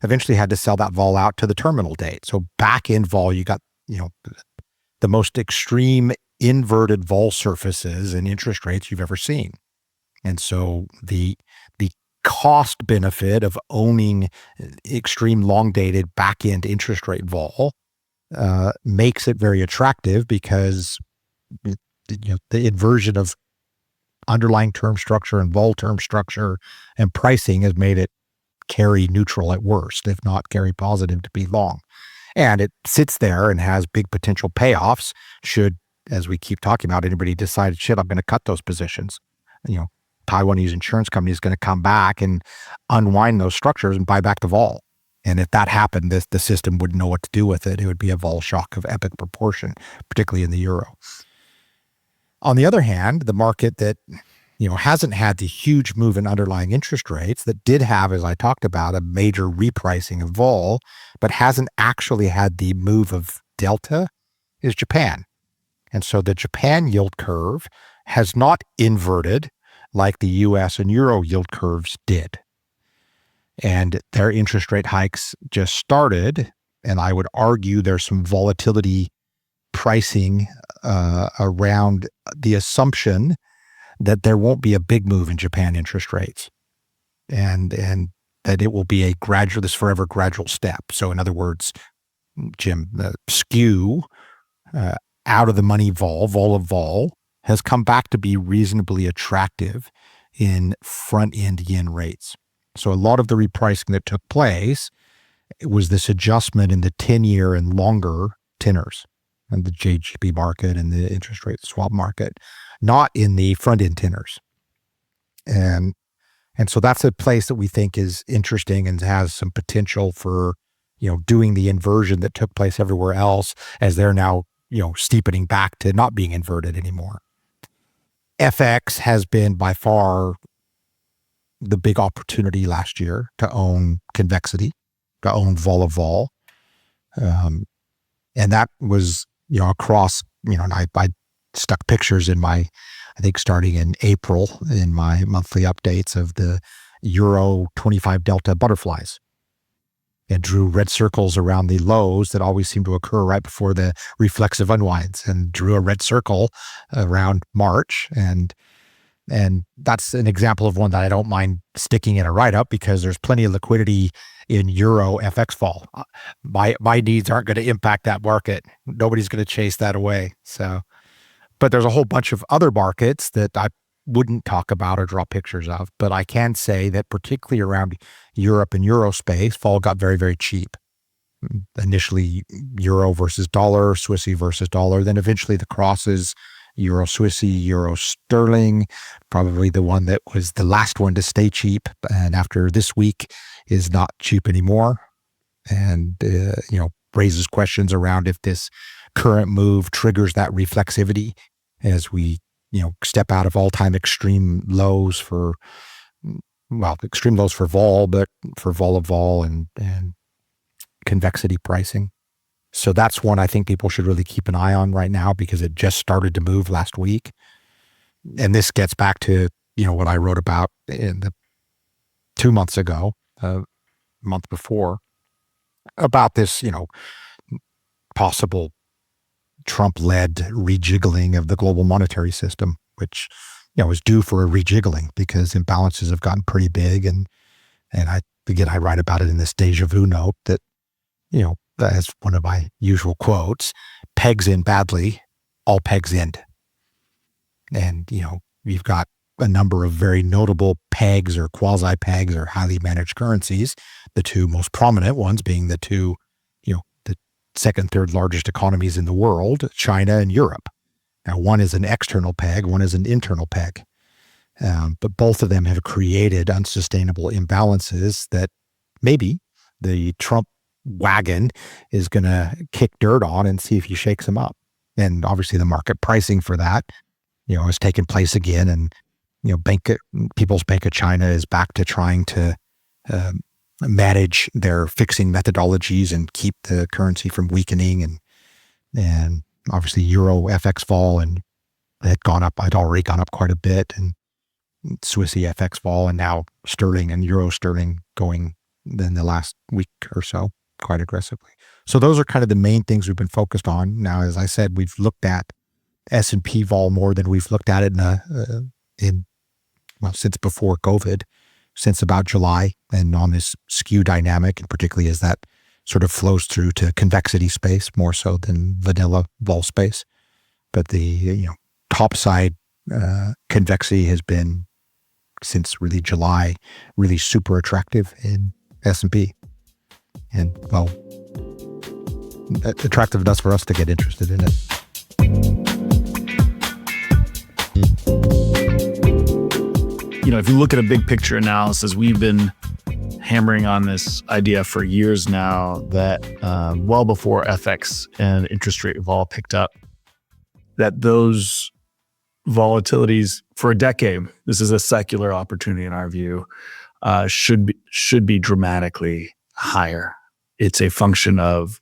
Eventually had to sell that vol out to the terminal date. So back end vol, you got, the most extreme inverted vol surfaces and interest rates you've ever seen. And so the cost benefit of owning extreme long dated back end interest rate vol makes it very attractive because the inversion of underlying term structure and vol term structure and pricing has made it carry neutral at worst, if not carry positive to be long. And it sits there and has big potential payoffs should, as we keep talking about, anybody decide, shit, I'm going to cut those positions. Taiwanese insurance company is going to come back and unwind those structures and buy back the vol. And if that happened, the system wouldn't know what to do with it. It would be a vol shock of epic proportion, particularly in the euro. On the other hand, the market that hasn't had the huge move in underlying interest rates, that did have, as I talked about, a major repricing of vol, but hasn't actually had the move of delta, is Japan. And so the Japan yield curve has not inverted like the US and euro yield curves did. And their interest rate hikes just started, and I would argue there's some volatility pricing around the assumption that there won't be a big move in Japan interest rates, and that it will be a gradual, this forever gradual step. So in other words, Jim, the skew out of the money vol has come back to be reasonably attractive in front end yen rates. So a lot of the repricing that took place was this adjustment in the 10-year and longer tenors and the JGB market and the interest rate swap market, not in the front end tenors. And so that's a place that we think is interesting and has some potential for, doing the inversion that took place everywhere else as they're now, steepening back to not being inverted anymore. FX has been by far the big opportunity last year to own convexity, to own vol of vol. And that was, across, and I stuck pictures in my, I think starting in April in my monthly updates of the Euro 25 Delta butterflies, and drew red circles around the lows that always seem to occur right before the reflexive unwinds, and drew a red circle around March. And that's an example of one that I don't mind sticking in a write-up because there's plenty of liquidity in Euro FX vol. My needs aren't going to impact that market. Nobody's going to chase that away. So, but there's a whole bunch of other markets that I wouldn't talk about or draw pictures of. But I can say that particularly around Europe and Euro space, vol got very, very cheap. initially euro versus dollar, Swissy versus dollar, then eventually the crosses euro Swissy, euro sterling, probably the one that was the last one to stay cheap. And after this week is not cheap anymore. And, raises questions around if this current move triggers that reflexivity as we, step out of all-time extreme lows for vol, but for vol of vol and convexity pricing. So that's one I think people should really keep an eye on right now because it just started to move last week. And this gets back to, what I wrote about in the 2 months ago, month before, about this, possible Trump-led rejiggling of the global monetary system, which, is due for a rejiggling because imbalances have gotten pretty big. And I write about it in this deja vu note that, as one of my usual quotes, pegs in badly, all pegs end. And, you've got a number of very notable pegs or quasi-pegs or highly managed currencies, the two most prominent ones being the two, the second, third largest economies in the world, China and Europe. Now, one is an external peg, one is an internal peg. But both of them have created unsustainable imbalances that maybe the Trump wagon is going to kick dirt on and see if he shakes them up. And obviously the market pricing for that, has taken place again. And, People's Bank of China is back to trying to manage their fixing methodologies and keep the currency from weakening. And obviously Euro FX vol and had already gone up quite a bit, and Swissy FX vol, and now sterling and euro sterling going in the last week or so quite aggressively. So those are kind of the main things we've been focused on. Now, as I said, we've looked at S&P vol more than we've looked at it since before COVID, since about July, and on this skew dynamic, and particularly as that sort of flows through to convexity space more so than vanilla vol space. But the top side convexity has been, since really July, really super attractive in S&P. And, attractive enough for us to get interested in it. If you look at a big picture analysis, we've been hammering on this idea for years now that well before FX and interest rate vol picked up, that those volatilities for a decade, this is a secular opportunity in our view, should be dramatically higher. It's a function of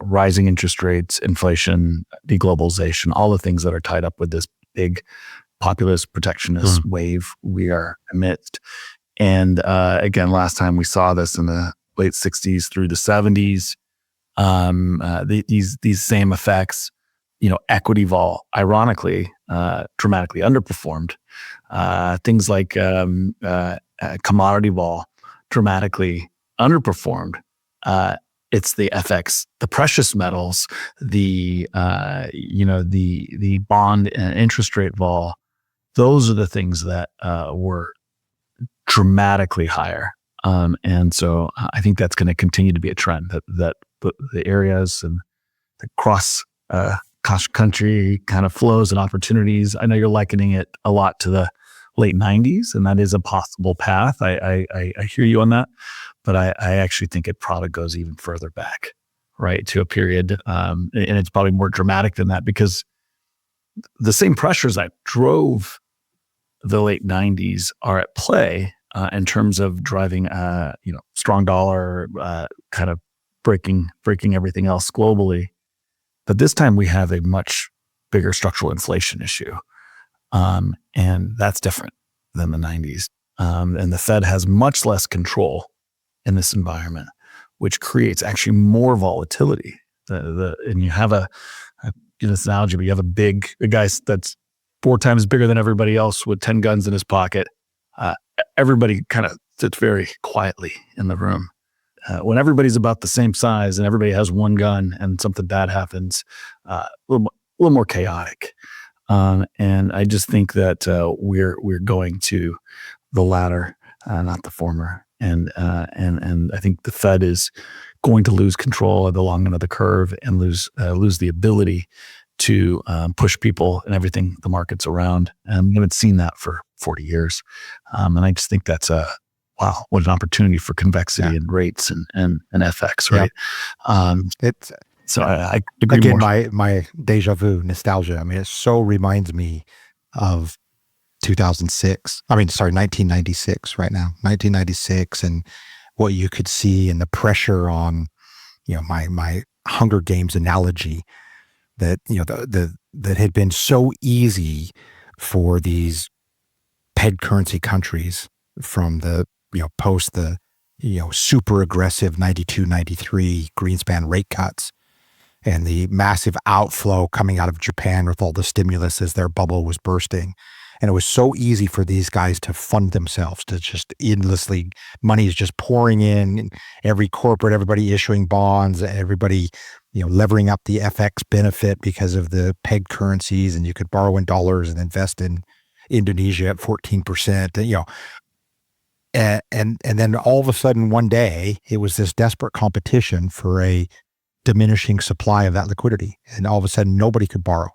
rising interest rates, inflation, deglobalization, all the things that are tied up with this big populist protectionist wave we are amidst. And again, last time we saw this in the late 60s through the 70s, these same effects. Equity vol, ironically, dramatically underperformed. Things like commodity vol, dramatically underperformed. It's the FX, the precious metals, the bond and interest rate vol. Those are the things that were dramatically higher. And so I think that's going to continue to be a trend that the areas and the cross country kind of flows and opportunities. I know you're likening it a lot to the late 90s, and that is a possible path. I hear you on that, but I actually think it probably goes even further back, right, to a period. And it's probably more dramatic than that because the same pressures that drove the late 90s are at play in terms of driving, strong dollar, kind of breaking everything else globally. But this time we have a much bigger structural inflation issue. And that's different than the 90s. And the Fed has much less control in this environment, which creates actually more volatility. And you have this analogy, but you have a guy that's 4 times bigger than everybody else with 10 guns in his pocket. Everybody kind of sits very quietly in the room. When everybody's about the same size and everybody has one gun and something bad happens, a little more chaotic. And I just think that we're going to the latter, not the former. And I think the Fed is going to lose control of the long end of the curve and lose the ability to push people and everything the markets around. And we haven't seen that for 40 years. And I just think that's wow, what an opportunity for convexity and rates and FX, right? It's so I agree again, more. my deja vu nostalgia. I mean, it so reminds me of 2006. I mean, sorry, 1996 right now, 1996, and what you could see and the pressure on, my Hunger Games analogy that, that had been so easy for these peg currency countries from the, post the, super aggressive 92, 93 Greenspan rate cuts and the massive outflow coming out of Japan with all the stimulus as their bubble was bursting. And it was so easy for these guys to fund themselves, to just endlessly, money is just pouring in, every corporate, everybody issuing bonds, everybody, levering up the FX benefit because of the pegged currencies, and you could borrow in dollars and invest in Indonesia at 14%, and then all of a sudden one day it was this desperate competition for a diminishing supply of that liquidity. And all of a sudden nobody could borrow.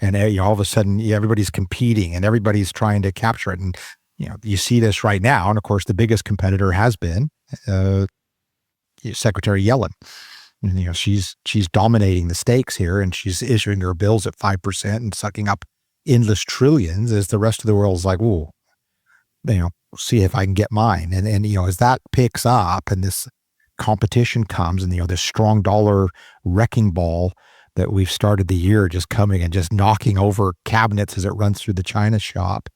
And all of a sudden, everybody's competing and everybody's trying to capture it. And, you see this right now. And of course, the biggest competitor has been Secretary Yellen. And, she's dominating the stakes here, and she's issuing her bills at 5% and sucking up endless trillions as the rest of the world's like, ooh, see if I can get mine. And as that picks up and this competition comes and, this strong dollar wrecking ball that we've started the year just coming and just knocking over cabinets as it runs through the China shop,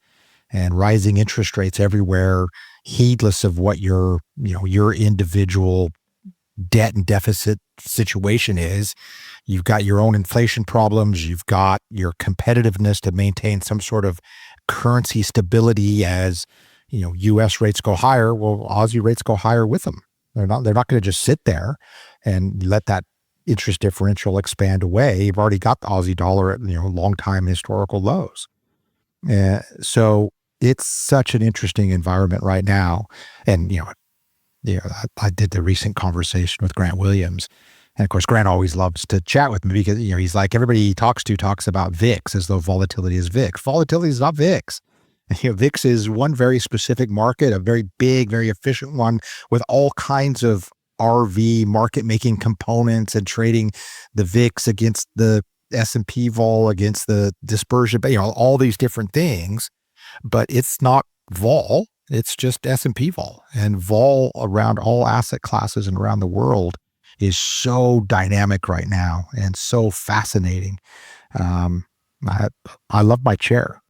and rising interest rates everywhere, heedless of what your individual debt and deficit situation is. You've got your own inflation problems. You've got your competitiveness to maintain some sort of currency stability as, U.S. rates go higher. Well, Aussie rates go higher with them. They're not going to just sit there and let that interest differential expand away. You've already got the Aussie dollar at, long time historical lows. So it's such an interesting environment right now. And, I did the recent conversation with Grant Williams. And of course, Grant always loves to chat with me because, he's like, everybody he talks to talks about VIX as though volatility is VIX. Volatility is not VIX. VIX is one very specific market, a very big, very efficient one with all kinds of RV market making components and trading the VIX against the S&P vol, against the dispersion, all these different things. But it's not vol, it's just S&P vol. And vol around all asset classes and around the world is so dynamic right now and so fascinating. I love my chair.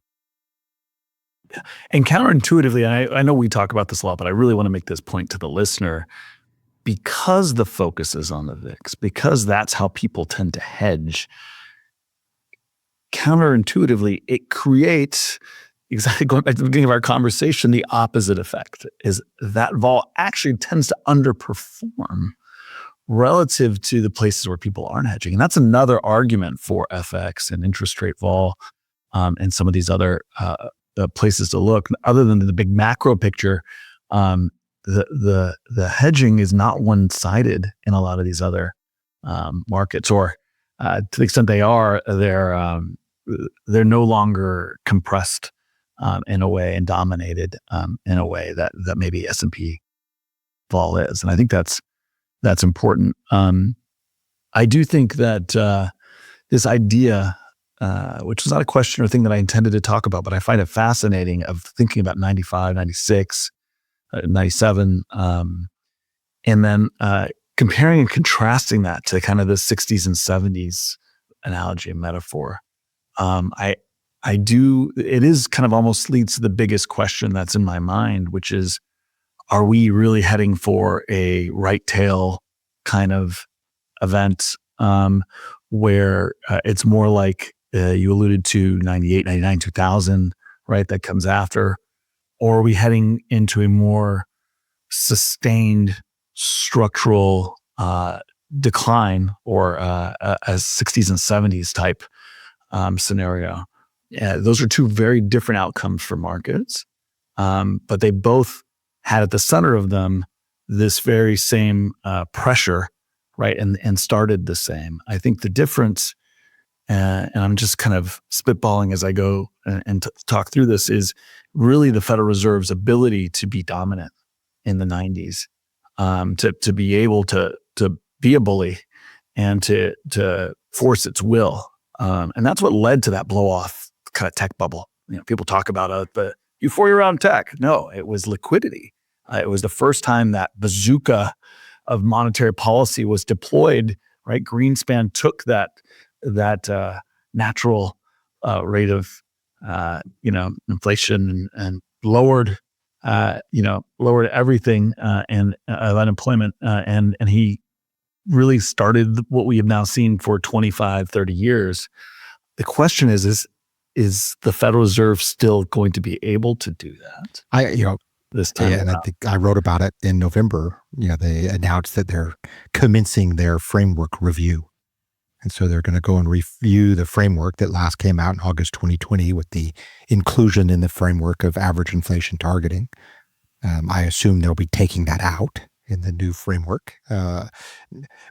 And counterintuitively, I know we talk about this a lot, but I really want to make this point to the listener. Because the focus is on the VIX, because that's how people tend to hedge, counterintuitively, it creates, exactly going back to the beginning of our conversation, the opposite effect is that vol actually tends to underperform relative to the places where people aren't hedging. And that's another argument for FX and interest rate vol and some of these other places to look. Other than the big macro picture, the hedging is not one-sided in a lot of these other markets, or to the extent they are, they're no longer compressed in a way and dominated in a way that maybe S&P vol is, and I think that's important. I do think that this idea, which was not a question or thing that I intended to talk about, but I find it fascinating, of thinking about 95, 96. 97, and then comparing and contrasting that to kind of the 60s and 70s analogy and metaphor. It is kind of almost leads to the biggest question that's in my mind, which is, are we really heading for a right tail kind of event where it's more like you alluded to 98, 99, 2000, right? That comes after. Or are we heading into a more sustained structural decline, or a 60s and 70s type scenario? Those are two very different outcomes for markets, but they both had at the center of them this very same pressure, right? And started the same. I think the difference, and I'm just kind of spitballing as I go and talk through this, is really the Federal Reserve's ability to be dominant in the 90s, to be able to be a bully and to force its will. And that's what led to that blow off kind of tech bubble. People talk about the euphoria around tech. No, it was liquidity. It was the first time that bazooka of monetary policy was deployed, right? Greenspan took that natural rate of inflation and lowered everything and unemployment, and he really started what we have now seen for 25, 30 years. The question is the Federal Reserve still going to be able to do that? This time and I think I wrote about it in November. They announced that they're commencing their framework review. And so they're going to go and review the framework that last came out in August 2020 with the inclusion in the framework of average inflation targeting. I assume they'll be taking that out in the new framework.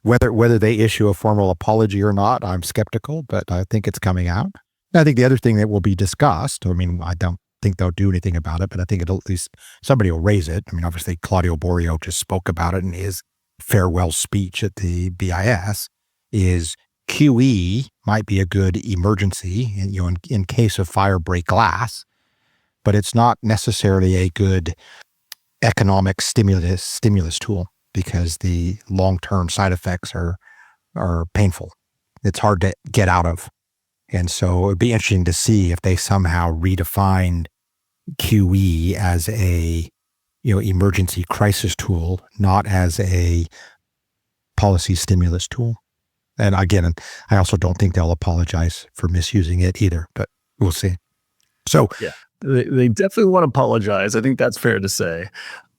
Whether they issue a formal apology or not, I'm skeptical, but I think it's coming out. And I think the other thing that will be discussed, I don't think they'll do anything about it, but I think at least somebody will raise it. Obviously, Claudio Borio just spoke about it in his farewell speech at the BIS, is QE might be a good emergency in case of fire, break glass, but it's not necessarily a good economic stimulus tool because the long-term side effects are painful. It's hard to get out of. And so it'd be interesting to see if they somehow redefined QE as a emergency crisis tool, not as a policy stimulus tool. And again, I also don't think they'll apologize for misusing it either, but we'll see. So yeah, they definitely want to apologize. I think that's fair to say.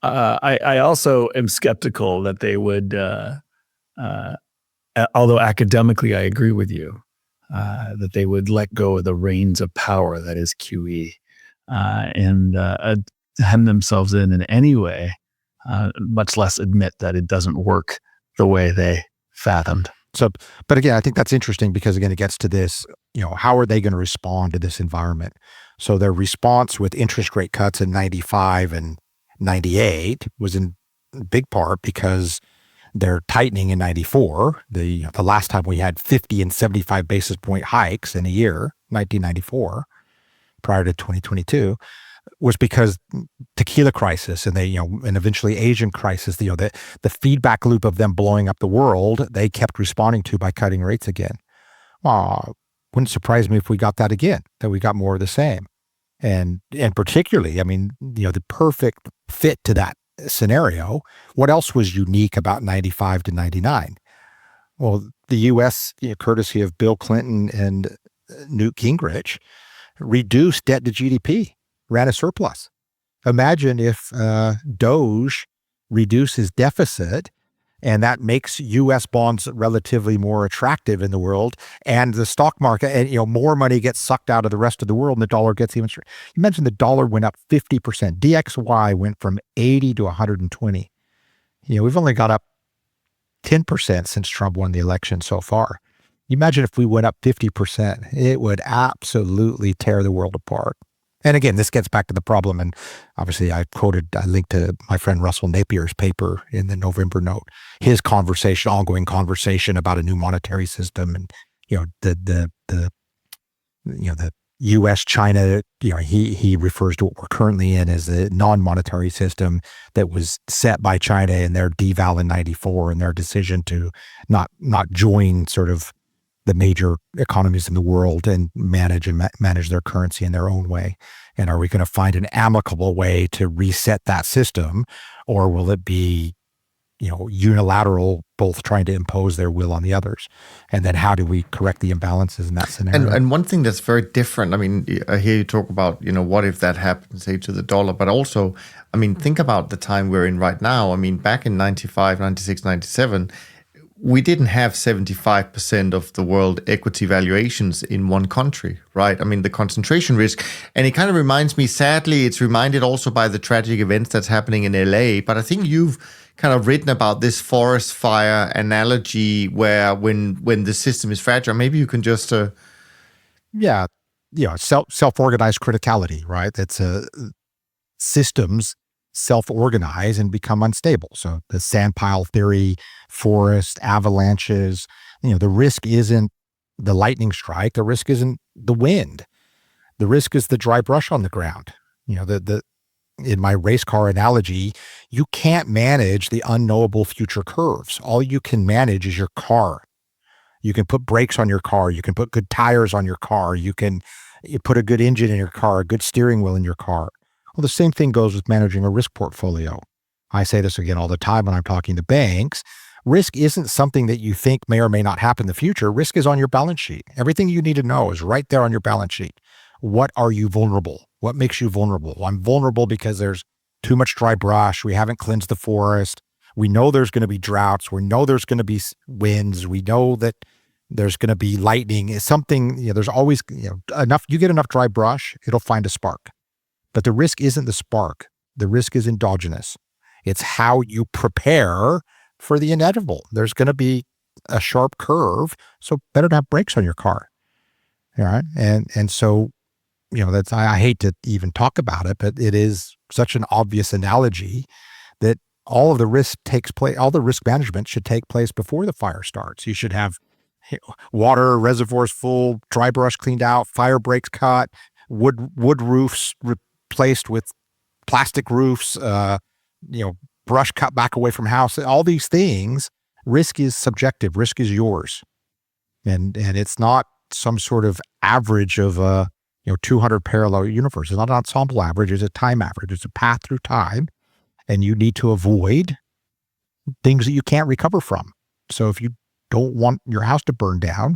I also am skeptical that they would, although academically I agree with you, that they would let go of the reins of power that is QE and hem themselves in any way, much less admit that it doesn't work the way they fathomed. So, but again, I think that's interesting because again, it gets to this, how are they going to respond to this environment? So their response with interest rate cuts in 95 and 98 was in big part because they're tightening in 94. The last time we had 50 and 75 basis point hikes in a year, 1994, prior to 2022, was because tequila crisis and and eventually Asian crisis, the feedback loop of them blowing up the world, they kept responding to by cutting rates again. Wouldn't surprise me if we got that again, that we got more of the same. And particularly, the perfect fit to that scenario, what else was unique about 95 to 99? Well, the U.S., courtesy of Bill Clinton and Newt Gingrich, reduced debt to GDP, ran a surplus. Imagine if Doge reduces deficit and that makes U.S. bonds relatively more attractive in the world, and the stock market, and more money gets sucked out of the rest of the world, and the dollar gets even stronger. You mentioned the dollar went up 50%. DXY went from 80 to 120. We've only got up 10% since Trump won the election so far. You imagine if we went up 50%, it would absolutely tear the world apart. And again, this gets back to the problem. And obviously I linked to my friend Russell Napier's paper in the November note, his ongoing conversation about a new monetary system. And, the U.S., China, he refers to what we're currently in as a non-monetary system that was set by China in their deval in 94 and their decision to not join sort of the major economies in the world and manage their currency in their own way. And are we going to find an amicable way to reset that system, or will it be, unilateral, both trying to impose their will on the others? And then how do we correct the imbalances in that scenario? And one thing that's very different, I hear you talk about, what if that happens, say, to the dollar, but also, think about the time we're in right now. Back in 95, 96, 97, we didn't have 75% of the world equity valuations in one country, right? I mean, the concentration risk. And it kind of reminds me, sadly, it's reminded also by the tragic events that's happening in LA. But I think you've kind of written about this forest fire analogy where when the system is fragile, maybe you can just... Yeah. Self-organized criticality, right? That's systems self-organize and become unstable. So the sandpile theory, forest, avalanches, the risk isn't the lightning strike. The risk isn't the wind. The risk is the dry brush on the ground. In my race car analogy, you can't manage the unknowable future curves. All you can manage is your car. You can put brakes on your car. You can put good tires on your car. You put a good engine in your car, a good steering wheel in your car. Well, the same thing goes with managing a risk portfolio. I say this again all the time when I'm talking to banks. Risk isn't something that you think may or may not happen in the future. Risk is on your balance sheet. Everything you need to know is right there on your balance sheet. What are you vulnerable? What makes you vulnerable? Well, I'm vulnerable because there's too much dry brush. We haven't cleansed the forest. We know there's going to be droughts. We know there's going to be winds. We know that there's going to be lightning. It's something, there's always enough. You get enough dry brush, it'll find a spark. But the risk isn't the spark. The risk is endogenous. It's how you prepare for the inevitable. There's going to be a sharp curve, so better to have brakes on your car. All right. And so, that's, I hate to even talk about it, but it is such an obvious analogy that all of the risk takes place, all the risk management should take place before the fire starts. You should have water reservoirs full, dry brush cleaned out, fire breaks cut, wood roofs replaced with plastic roofs, brush cut back away from house. All these things, risk is subjective. Risk is yours, and it's not some sort of average of 200 parallel universe. It's not an ensemble average. It's a time average. It's a path through time, and you need to avoid things that you can't recover from. So if you don't want your house to burn down,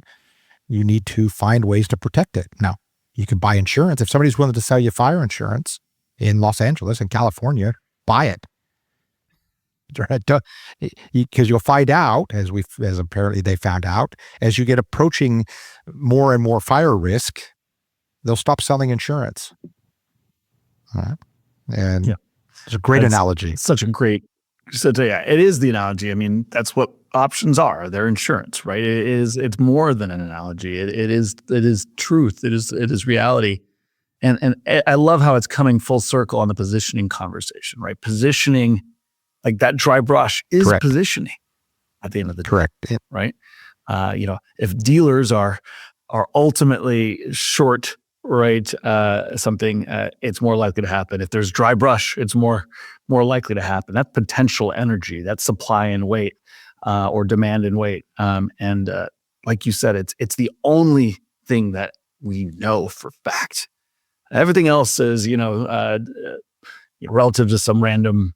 you need to find ways to protect it. Now, you can buy insurance. If somebody's willing to sell you fire insurance in Los Angeles and California, buy it. Because you'll find out, as apparently they found out, as you get approaching more and more fire risk, they'll stop selling insurance. All right. And it's a great analogy. Such a great, it is the analogy. I mean, that's what options are. They're insurance, right? It's more than an analogy. It is truth. It is reality. And I love how it's coming full circle on the positioning conversation, right? Positioning, like that dry brush is Correct. Positioning at the end of the day. Correct. Right? If dealers are ultimately short, right, something, it's more likely to happen. If there's dry brush, it's more likely to happen. That's potential energy. That's supply and weight, or demand and weight. And like you said, it's the only thing that we know for fact. Everything else is, relative to some random,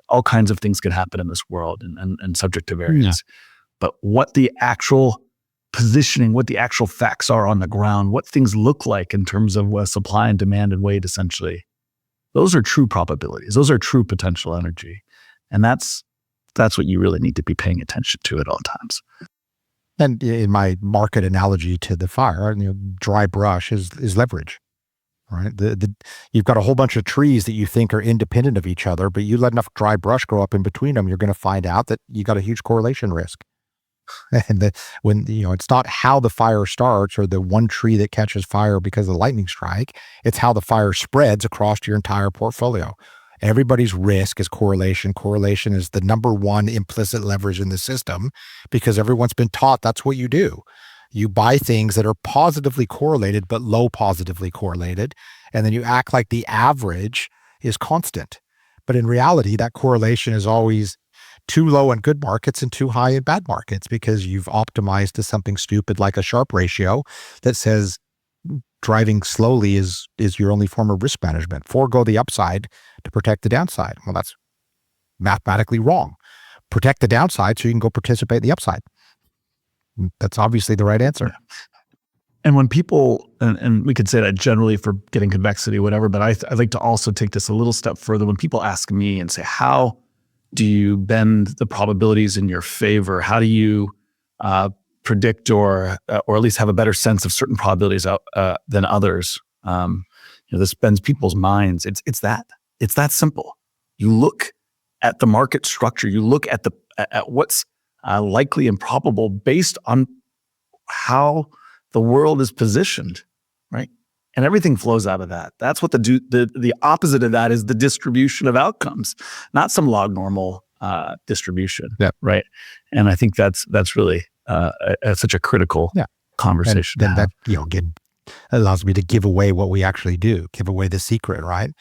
all kinds of things could happen in this world and subject to variance. Yeah. But what the actual positioning, what the actual facts are on the ground, what things look like in terms of supply and demand and weight, essentially, those are true probabilities. Those are true potential energy. And that's what you really need to be paying attention to at all times. And in my market analogy to the fire, dry brush is leverage, right? You've got a whole bunch of trees that you think are independent of each other, but you let enough dry brush grow up in between them, you're going to find out that you got a huge correlation risk. And when it's not how the fire starts or the one tree that catches fire because of the lightning strike, it's how the fire spreads across your entire portfolio. Everybody's risk is correlation. Correlation is the number one implicit leverage in the system because everyone's been taught that's what you do. You buy things that are positively correlated, but low positively correlated. And then you act like the average is constant. But in reality, that correlation is always too low in good markets and too high in bad markets because you've optimized to something stupid like a Sharpe ratio that says driving slowly is your only form of risk management. Forego the upside to protect the downside. Well, that's mathematically wrong. Protect the downside so you can go participate in the upside. That's obviously the right answer. Yeah. And when people, and we could say that generally for getting convexity, whatever, but I'd like to also take this a little step further. When people ask me and say, how do you bend the probabilities in your favor? How do you predict or at least have a better sense of certain probabilities than others? This bends people's minds. It's that simple. You look at the market structure. You look at what's likely and probable based on how the world is positioned, right? And everything flows out of that. That's what the opposite of that is the distribution of outcomes, not some log normal distribution, right? And I think that's really such a critical conversation. And then that again allows me to give away what we actually do, give away the secret, right?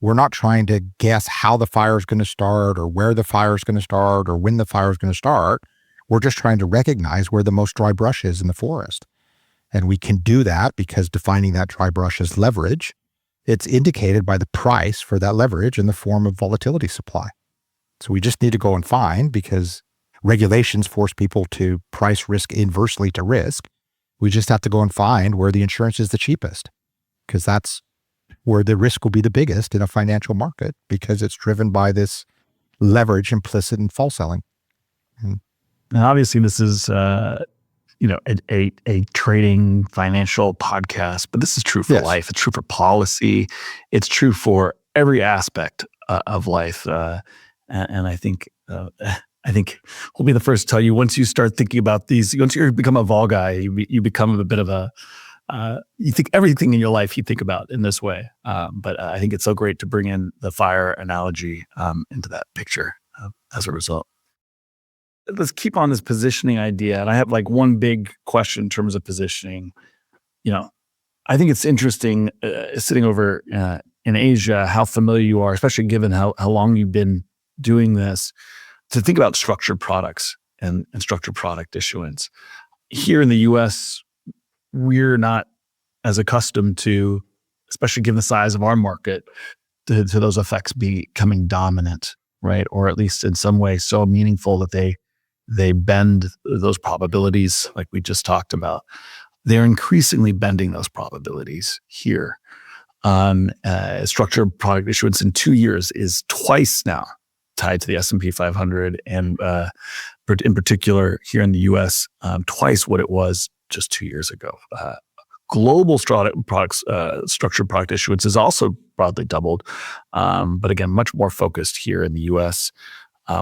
We're not trying to guess how the fire is going to start or where the fire is going to start or when the fire is going to start. We're just trying to recognize where the most dry brush is in the forest. And we can do that because defining that dry brush as leverage, it's indicated by the price for that leverage in the form of volatility supply. So we just need to go and find, because regulations force people to price risk inversely to risk. We just have to go and find where the insurance is the cheapest, because that's where the risk will be the biggest in a financial market, because it's driven by this leverage implicit in fall selling. And obviously this is, a trading financial podcast, but this is true for life. It's true for policy. It's true for every aspect of life. And I think we'll be the first to tell you, once you start thinking about these, once you become a vol guy, you become a bit of a, you think everything in your life you think about in this way. But I think it's so great to bring in the fire analogy into that picture as a result. Let's keep on this positioning idea. And I have like one big question in terms of positioning. I think it's interesting sitting over in Asia, how familiar you are, especially given how long you've been doing this, to think about structured products and structured product issuance. Here in the US, we're not as accustomed to, especially given the size of our market, to those effects becoming dominant, right? Or at least in some way so meaningful that they bend those probabilities like we just talked about. They're increasingly bending those probabilities here. Structured product issuance in 2 years is twice now tied to the S&P 500, and in particular here in the US, twice what it was just 2 years ago. Global structured product issuance is also broadly doubled, but again, much more focused here in the US.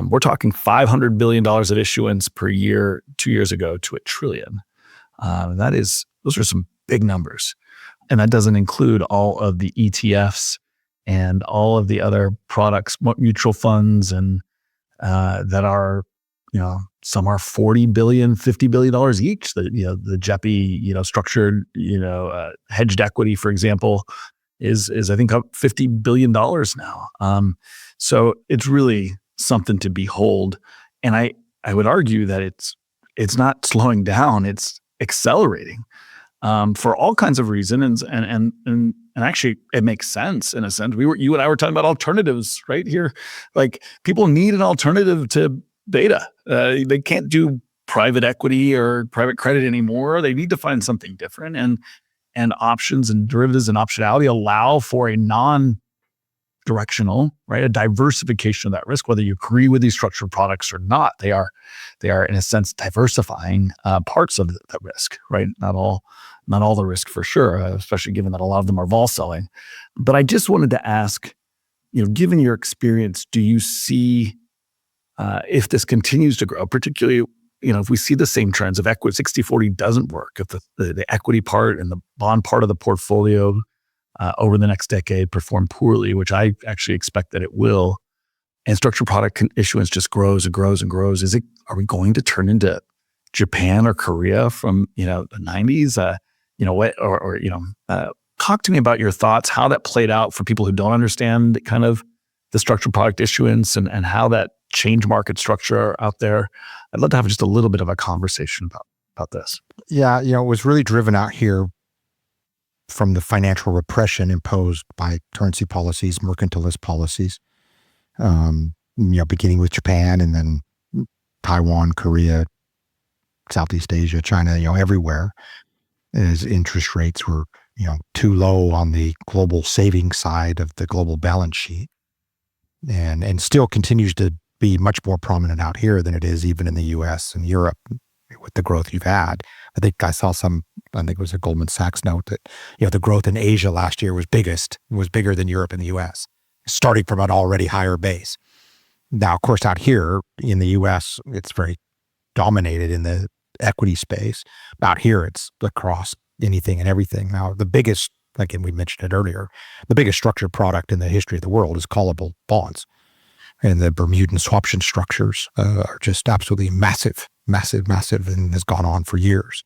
We're talking $500 billion of issuance per year 2 years ago to $1 trillion. Those are some big numbers. And that doesn't include all of the ETFs and all of the other products, mutual funds, and that are, some are $40 billion, $50 billion each. The JEPI, structured, hedged equity, for example, is I think up $50 billion now. So it's really something to behold. And I would argue that it's not slowing down, it's accelerating for all kinds of reasons. And actually it makes sense in a sense. You and I were talking about alternatives right here. Like, people need an alternative to beta. They can't do private equity or private credit anymore. They need to find something different. And options and derivatives and optionality allow for a non-directional, right? A diversification of that risk, whether you agree with these structured products or not. They are in a sense diversifying parts of the risk, right? Not all the risk for sure, especially given that a lot of them are vol selling. But I just wanted to ask, given your experience, do you see if this continues to grow, particularly, if we see the same trends, if equity 60-40 doesn't work, if the equity part and the bond part of the portfolio over the next decade perform poorly, which I actually expect that it will, and structured product issuance just grows and grows and grows, are we going to turn into Japan or Korea from the 90s? Talk to me about your thoughts, how that played out for people who don't understand kind of the structured product issuance and how that changed market structure out there. I'd love to have just a little bit of a conversation about this. Yeah, it was really driven out here from the financial repression imposed by currency policies, mercantilist policies, beginning with Japan and then Taiwan, Korea, Southeast Asia, China, everywhere, as interest rates were, too low on the global savings side of the global balance sheet, and still continues to be much more prominent out here than it is even in the US and Europe with the growth you've had. I think I saw I think it was a Goldman Sachs note that, the growth in Asia last year was bigger than Europe and the US, starting from an already higher base. Now, of course, out here in the US, it's very dominated in the equity space. Out here, it's across anything and everything. Now, the biggest, again, we mentioned it earlier, the biggest structured product in the history of the world is callable bonds. And the Bermudan swaption structures are just absolutely massive, and has gone on for years.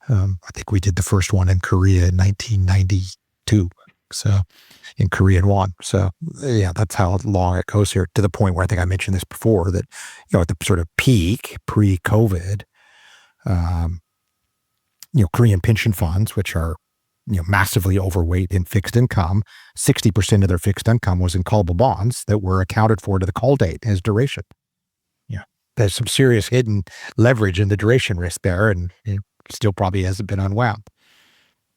I think we did the first one in Korea in 1992. So in Korean won. So yeah, that's how long it goes here, to the point where I think I mentioned this before, that, at the sort of peak pre-COVID, Korean pension funds, which are, massively overweight in fixed income, 60% of their fixed income was in callable bonds that were accounted for to the call date as duration. There's some serious hidden leverage in the duration risk there, and it still probably hasn't been unwound.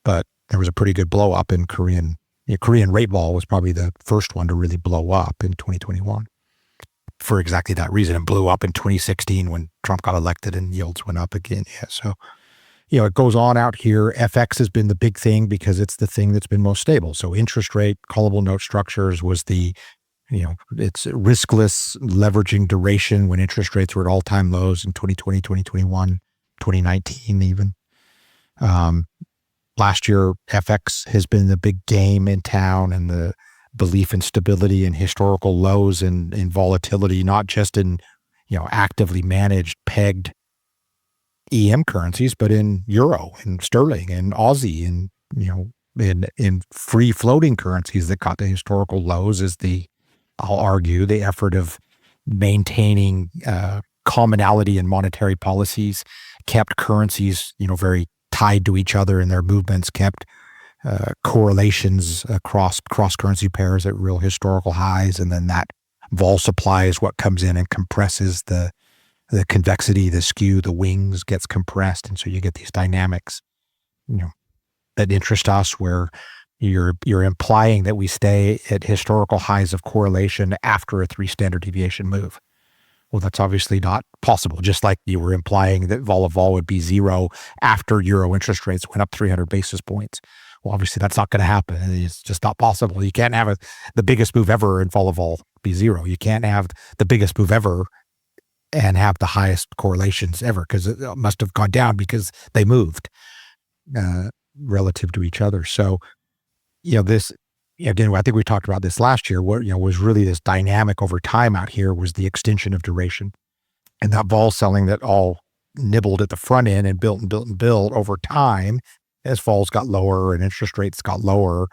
But there was a pretty good blow up in Korean rate vol was probably the first one to really blow up in 2021 for exactly that reason. It blew up in 2016 when Trump got elected and yields went up again. Yeah. So, it goes on out here. FX has been the big thing because it's the thing that's been most stable. So interest rate, callable note structures was it's riskless leveraging duration when interest rates were at all-time lows in 2020, 2021, 2019 even. Last year, FX has been the big game in town, and the belief in stability and historical lows and volatility, not just in, actively managed, pegged EM currencies, but in euro and sterling and Aussie and, in free floating currencies that got to historical lows is I'll argue, the effort of maintaining commonality in monetary policies, kept currencies, very tied to each other in their movements, kept correlations across cross-currency pairs at real historical highs, and then that vol supply is what comes in and compresses the convexity, the skew, the wings gets compressed, and so you get these dynamics, that interest us, where you're implying that we stay at historical highs of correlation after a 3 standard deviation move. Well, that's obviously not possible. Just like you were implying that vol of vol would be zero after euro interest rates went up 300 basis points. Well, obviously that's not going to happen. It's just not possible. You can't have the biggest move ever in vol of vol be zero. You can't have the biggest move ever and have the highest correlations ever, because it must have gone down because they moved relative to each other. So, this, again, I think we talked about this last year, what, was really this dynamic over time out here was the extension of duration, and that vol selling that all nibbled at the front end and built over time. As vols got lower and interest rates got lower,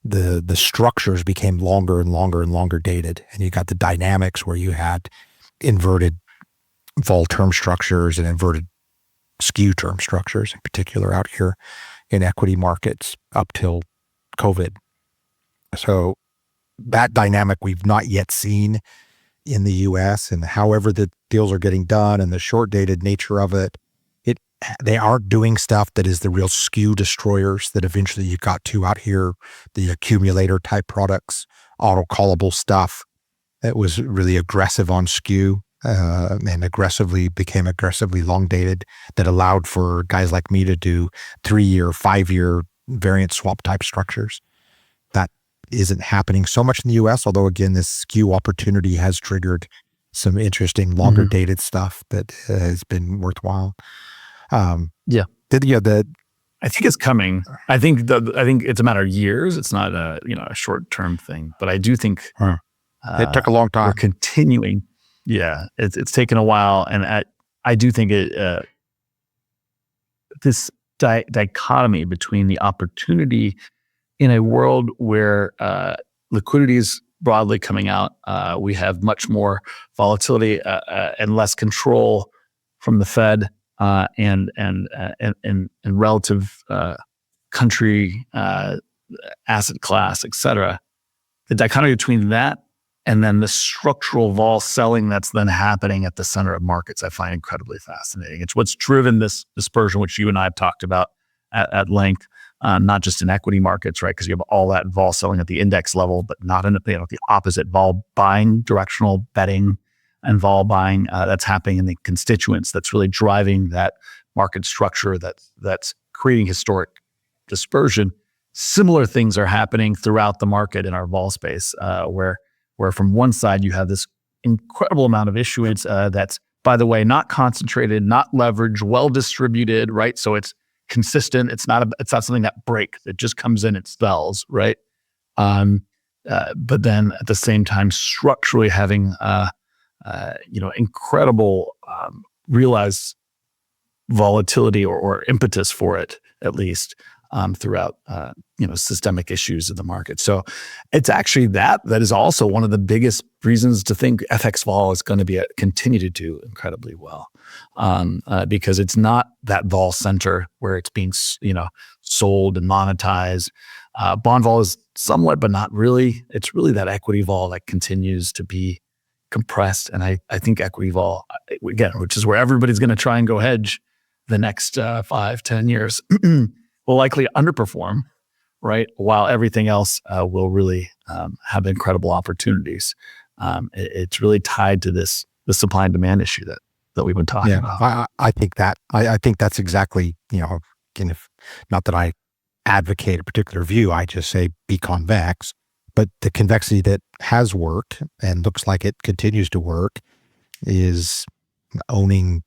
the structures became longer and longer dated. And you got the dynamics where you had inverted vol term structures and inverted skew term structures, in particular out here in equity markets up till COVID. So that dynamic we've not yet seen in the US, and however the deals are getting done and the short dated nature of it, they aren't doing stuff that is the real skew destroyers that eventually you got to out here, the accumulator type products, auto callable stuff that was really aggressive on skew and became aggressively long dated, that allowed for guys like me to do 3-year, 5-year variant swap type structures. That isn't happening so much in the US, although again, this skew opportunity has triggered some interesting longer dated stuff that has been worthwhile. I think it's coming. I think it's a matter of years. It's not a short term thing, but I do think it took a long time. We're continuing. Yeah, it's taken a while, and I do think this dichotomy between the opportunity in a world where liquidity is broadly coming out, we have much more volatility and less control from the Fed. And relative country, asset class, et cetera. The dichotomy between that and then the structural vol selling that's then happening at the center of markets, I find incredibly fascinating. It's what's driven this dispersion, which you and I have talked about at length, not just in equity markets, right? Because you have all that vol selling at the index level, but not in the opposite, vol buying, directional betting, and vol buying that's happening in the constituents that's really driving that market structure that's creating historic dispersion. Similar things are happening throughout the market in our vol space, where from one side you have this incredible amount of issuance that's, by the way, not concentrated, not leveraged, well distributed, right? So it's consistent. It's not something that breaks. It just comes in, it sells, right? But then at the same time, structurally having incredible realized volatility or impetus for it, at least throughout systemic issues in the market. So it's actually that is also one of the biggest reasons to think FX vol is going to continue to do incredibly well, because it's not that vol center where it's being sold and monetized. Bond vol is somewhat, but not really. It's really that equity vol that continues to be compressed. And I think equity vol, again, which is where everybody's going to try and go hedge the next 5-10 years, will likely underperform, right? While everything else will really have incredible opportunities. It's really tied to the supply and demand issue that we've been talking about. I think that's exactly, again, if not that I advocate a particular view, I just say be convex. But the convexity that has worked and looks like it continues to work is owning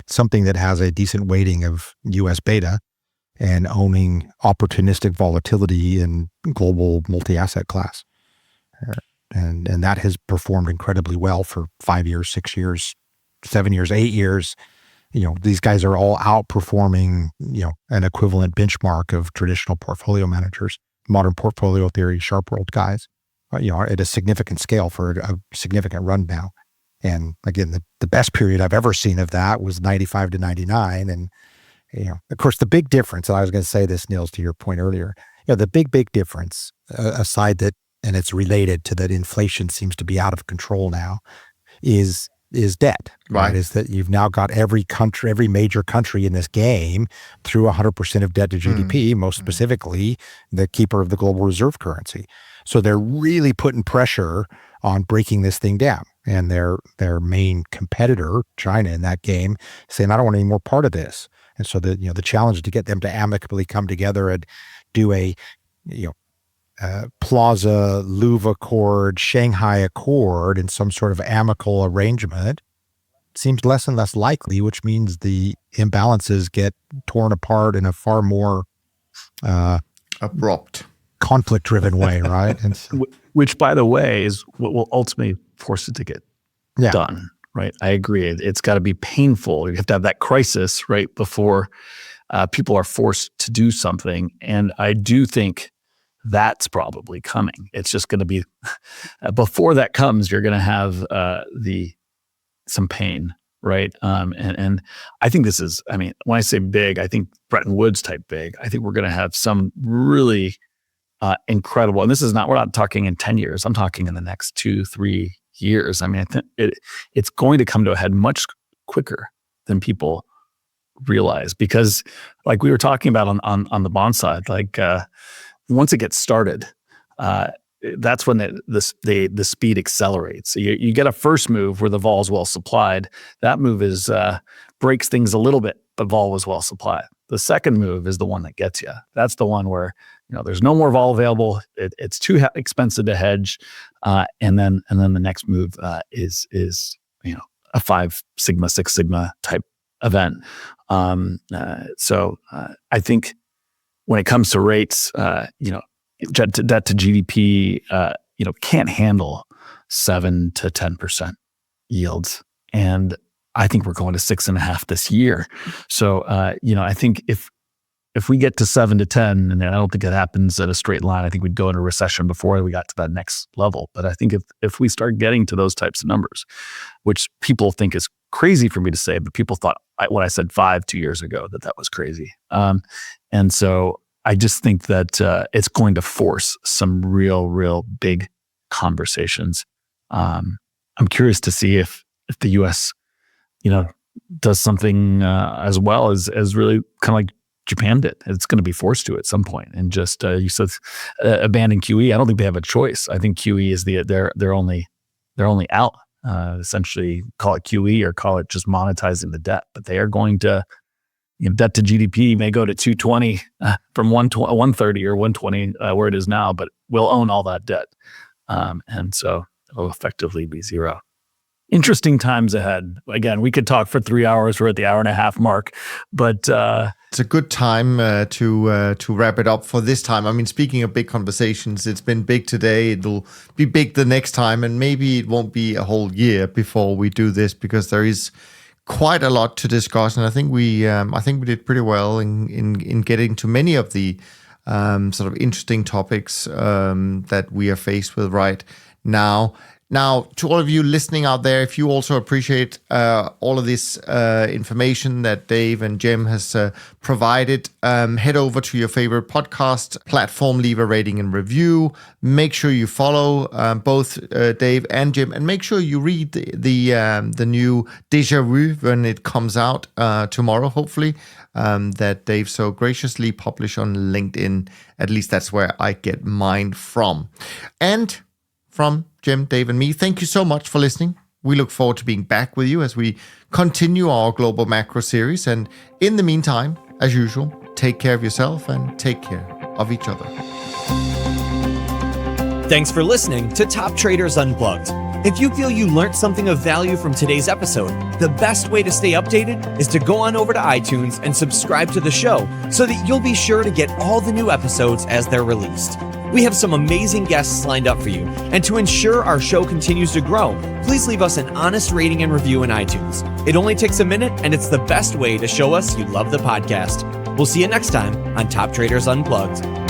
something that has a decent weighting of US beta and owning opportunistic volatility in global multi-asset class. And that has performed incredibly well for 5 years, 6 years, 7 years, 8 years. These guys are all outperforming, an equivalent benchmark of traditional portfolio managers, modern portfolio theory, sharp world guys, at a significant scale for a significant run now. And again, the best period I've ever seen of that was 95 to 99. And, of course, the big difference, and I was going to say this, Niels, to your point earlier, the big difference, aside that, and it's related to that inflation seems to be out of control now, is debt, right? Is that you've now got every major country in this game through 100% of debt to GDP, most specifically the keeper of the global reserve currency. So they're really putting pressure on breaking this thing down. And their main competitor, China, in that game, saying, I don't want any more part of this. And so the challenge is to get them to amicably come together and do a Plaza, Louvre Accord, Shanghai Accord in some sort of amicable arrangement seems less and less likely, which means the imbalances get torn apart in a far more abrupt, conflict-driven way, right? And so, which, by the way, is what will ultimately force it to get done, right? I agree. It's got to be painful. You have to have that crisis right before people are forced to do something. And I do think that's probably coming. It's just going to be, before that comes, you're going to have some pain, right? And I think this is, when I say big, I think Bretton Woods type big. I think we're going to have some really incredible, and we're not talking in 10 years. I'm talking in the next 2-3 years. I think it's going to come to a head much quicker than people realize, because like we were talking about on the bond side, once it gets started, that's when the speed accelerates. So you get a first move where the vol is well supplied. That move breaks things a little bit, but vol was well supplied. The second move is the one that gets you. That's the one where there's no more vol available. It's too expensive to hedge, and then the next move is a 5 sigma, 6 sigma type event. So I think when it comes to rates, debt to GDP, can't handle 7 to 10% yields, and I think we're going to 6.5 this year. So I think if we get to 7 to 10, and I don't think it happens at a straight line, I think we'd go into recession before we got to that next level. But I think if we start getting to those types of numbers, which people think is crazy for me to say, but people thought when I said 5 2 years ago that was crazy. And so I just think that it's going to force some real big conversations. I'm curious to see if the U.S. does something as well as really kind of like Japan did. It's going to be forced to at some point, and just you said abandon QE. I don't think they have a choice. I think QE is they're only out essentially call it QE or call it just monetizing the debt. But they are going to, debt to GDP may go to 220 from 130 or 120 where it is now, but we'll own all that debt. And so it'll effectively be zero. Interesting times ahead. Again, we could talk for 3 hours. We're at the hour and a half mark, but it's a good time to wrap it up for this time. I mean, speaking of big conversations, it's been big today. It'll be big the next time, and maybe it won't be a whole year before we do this because there is quite a lot to discuss. And I think we did pretty well in getting to many of the sort of interesting topics that we are faced with right now. Now, to all of you listening out there, if you also appreciate all of this information that Dave and Jim has provided, head over to your favorite podcast platform, leave a rating and review. Make sure you follow both Dave and Jim, and make sure you read the new Deja Vu when it comes out tomorrow, hopefully, that Dave so graciously published on LinkedIn. At least that's where I get mine from. And from Jim, Dave, and me, thank you so much for listening. We look forward to being back with you as we continue our global macro series. And in the meantime, as usual, take care of yourself and take care of each other. Thanks for listening to Top Traders Unplugged. If you feel you learned something of value from today's episode, the best way to stay updated is to go on over to iTunes and subscribe to the show so that you'll be sure to get all the new episodes as they're released. We have some amazing guests lined up for you, and to ensure our show continues to grow, please leave us an honest rating and review in iTunes. It only takes a minute, and it's the best way to show us you love the podcast. We'll see you next time on Top Traders Unplugged.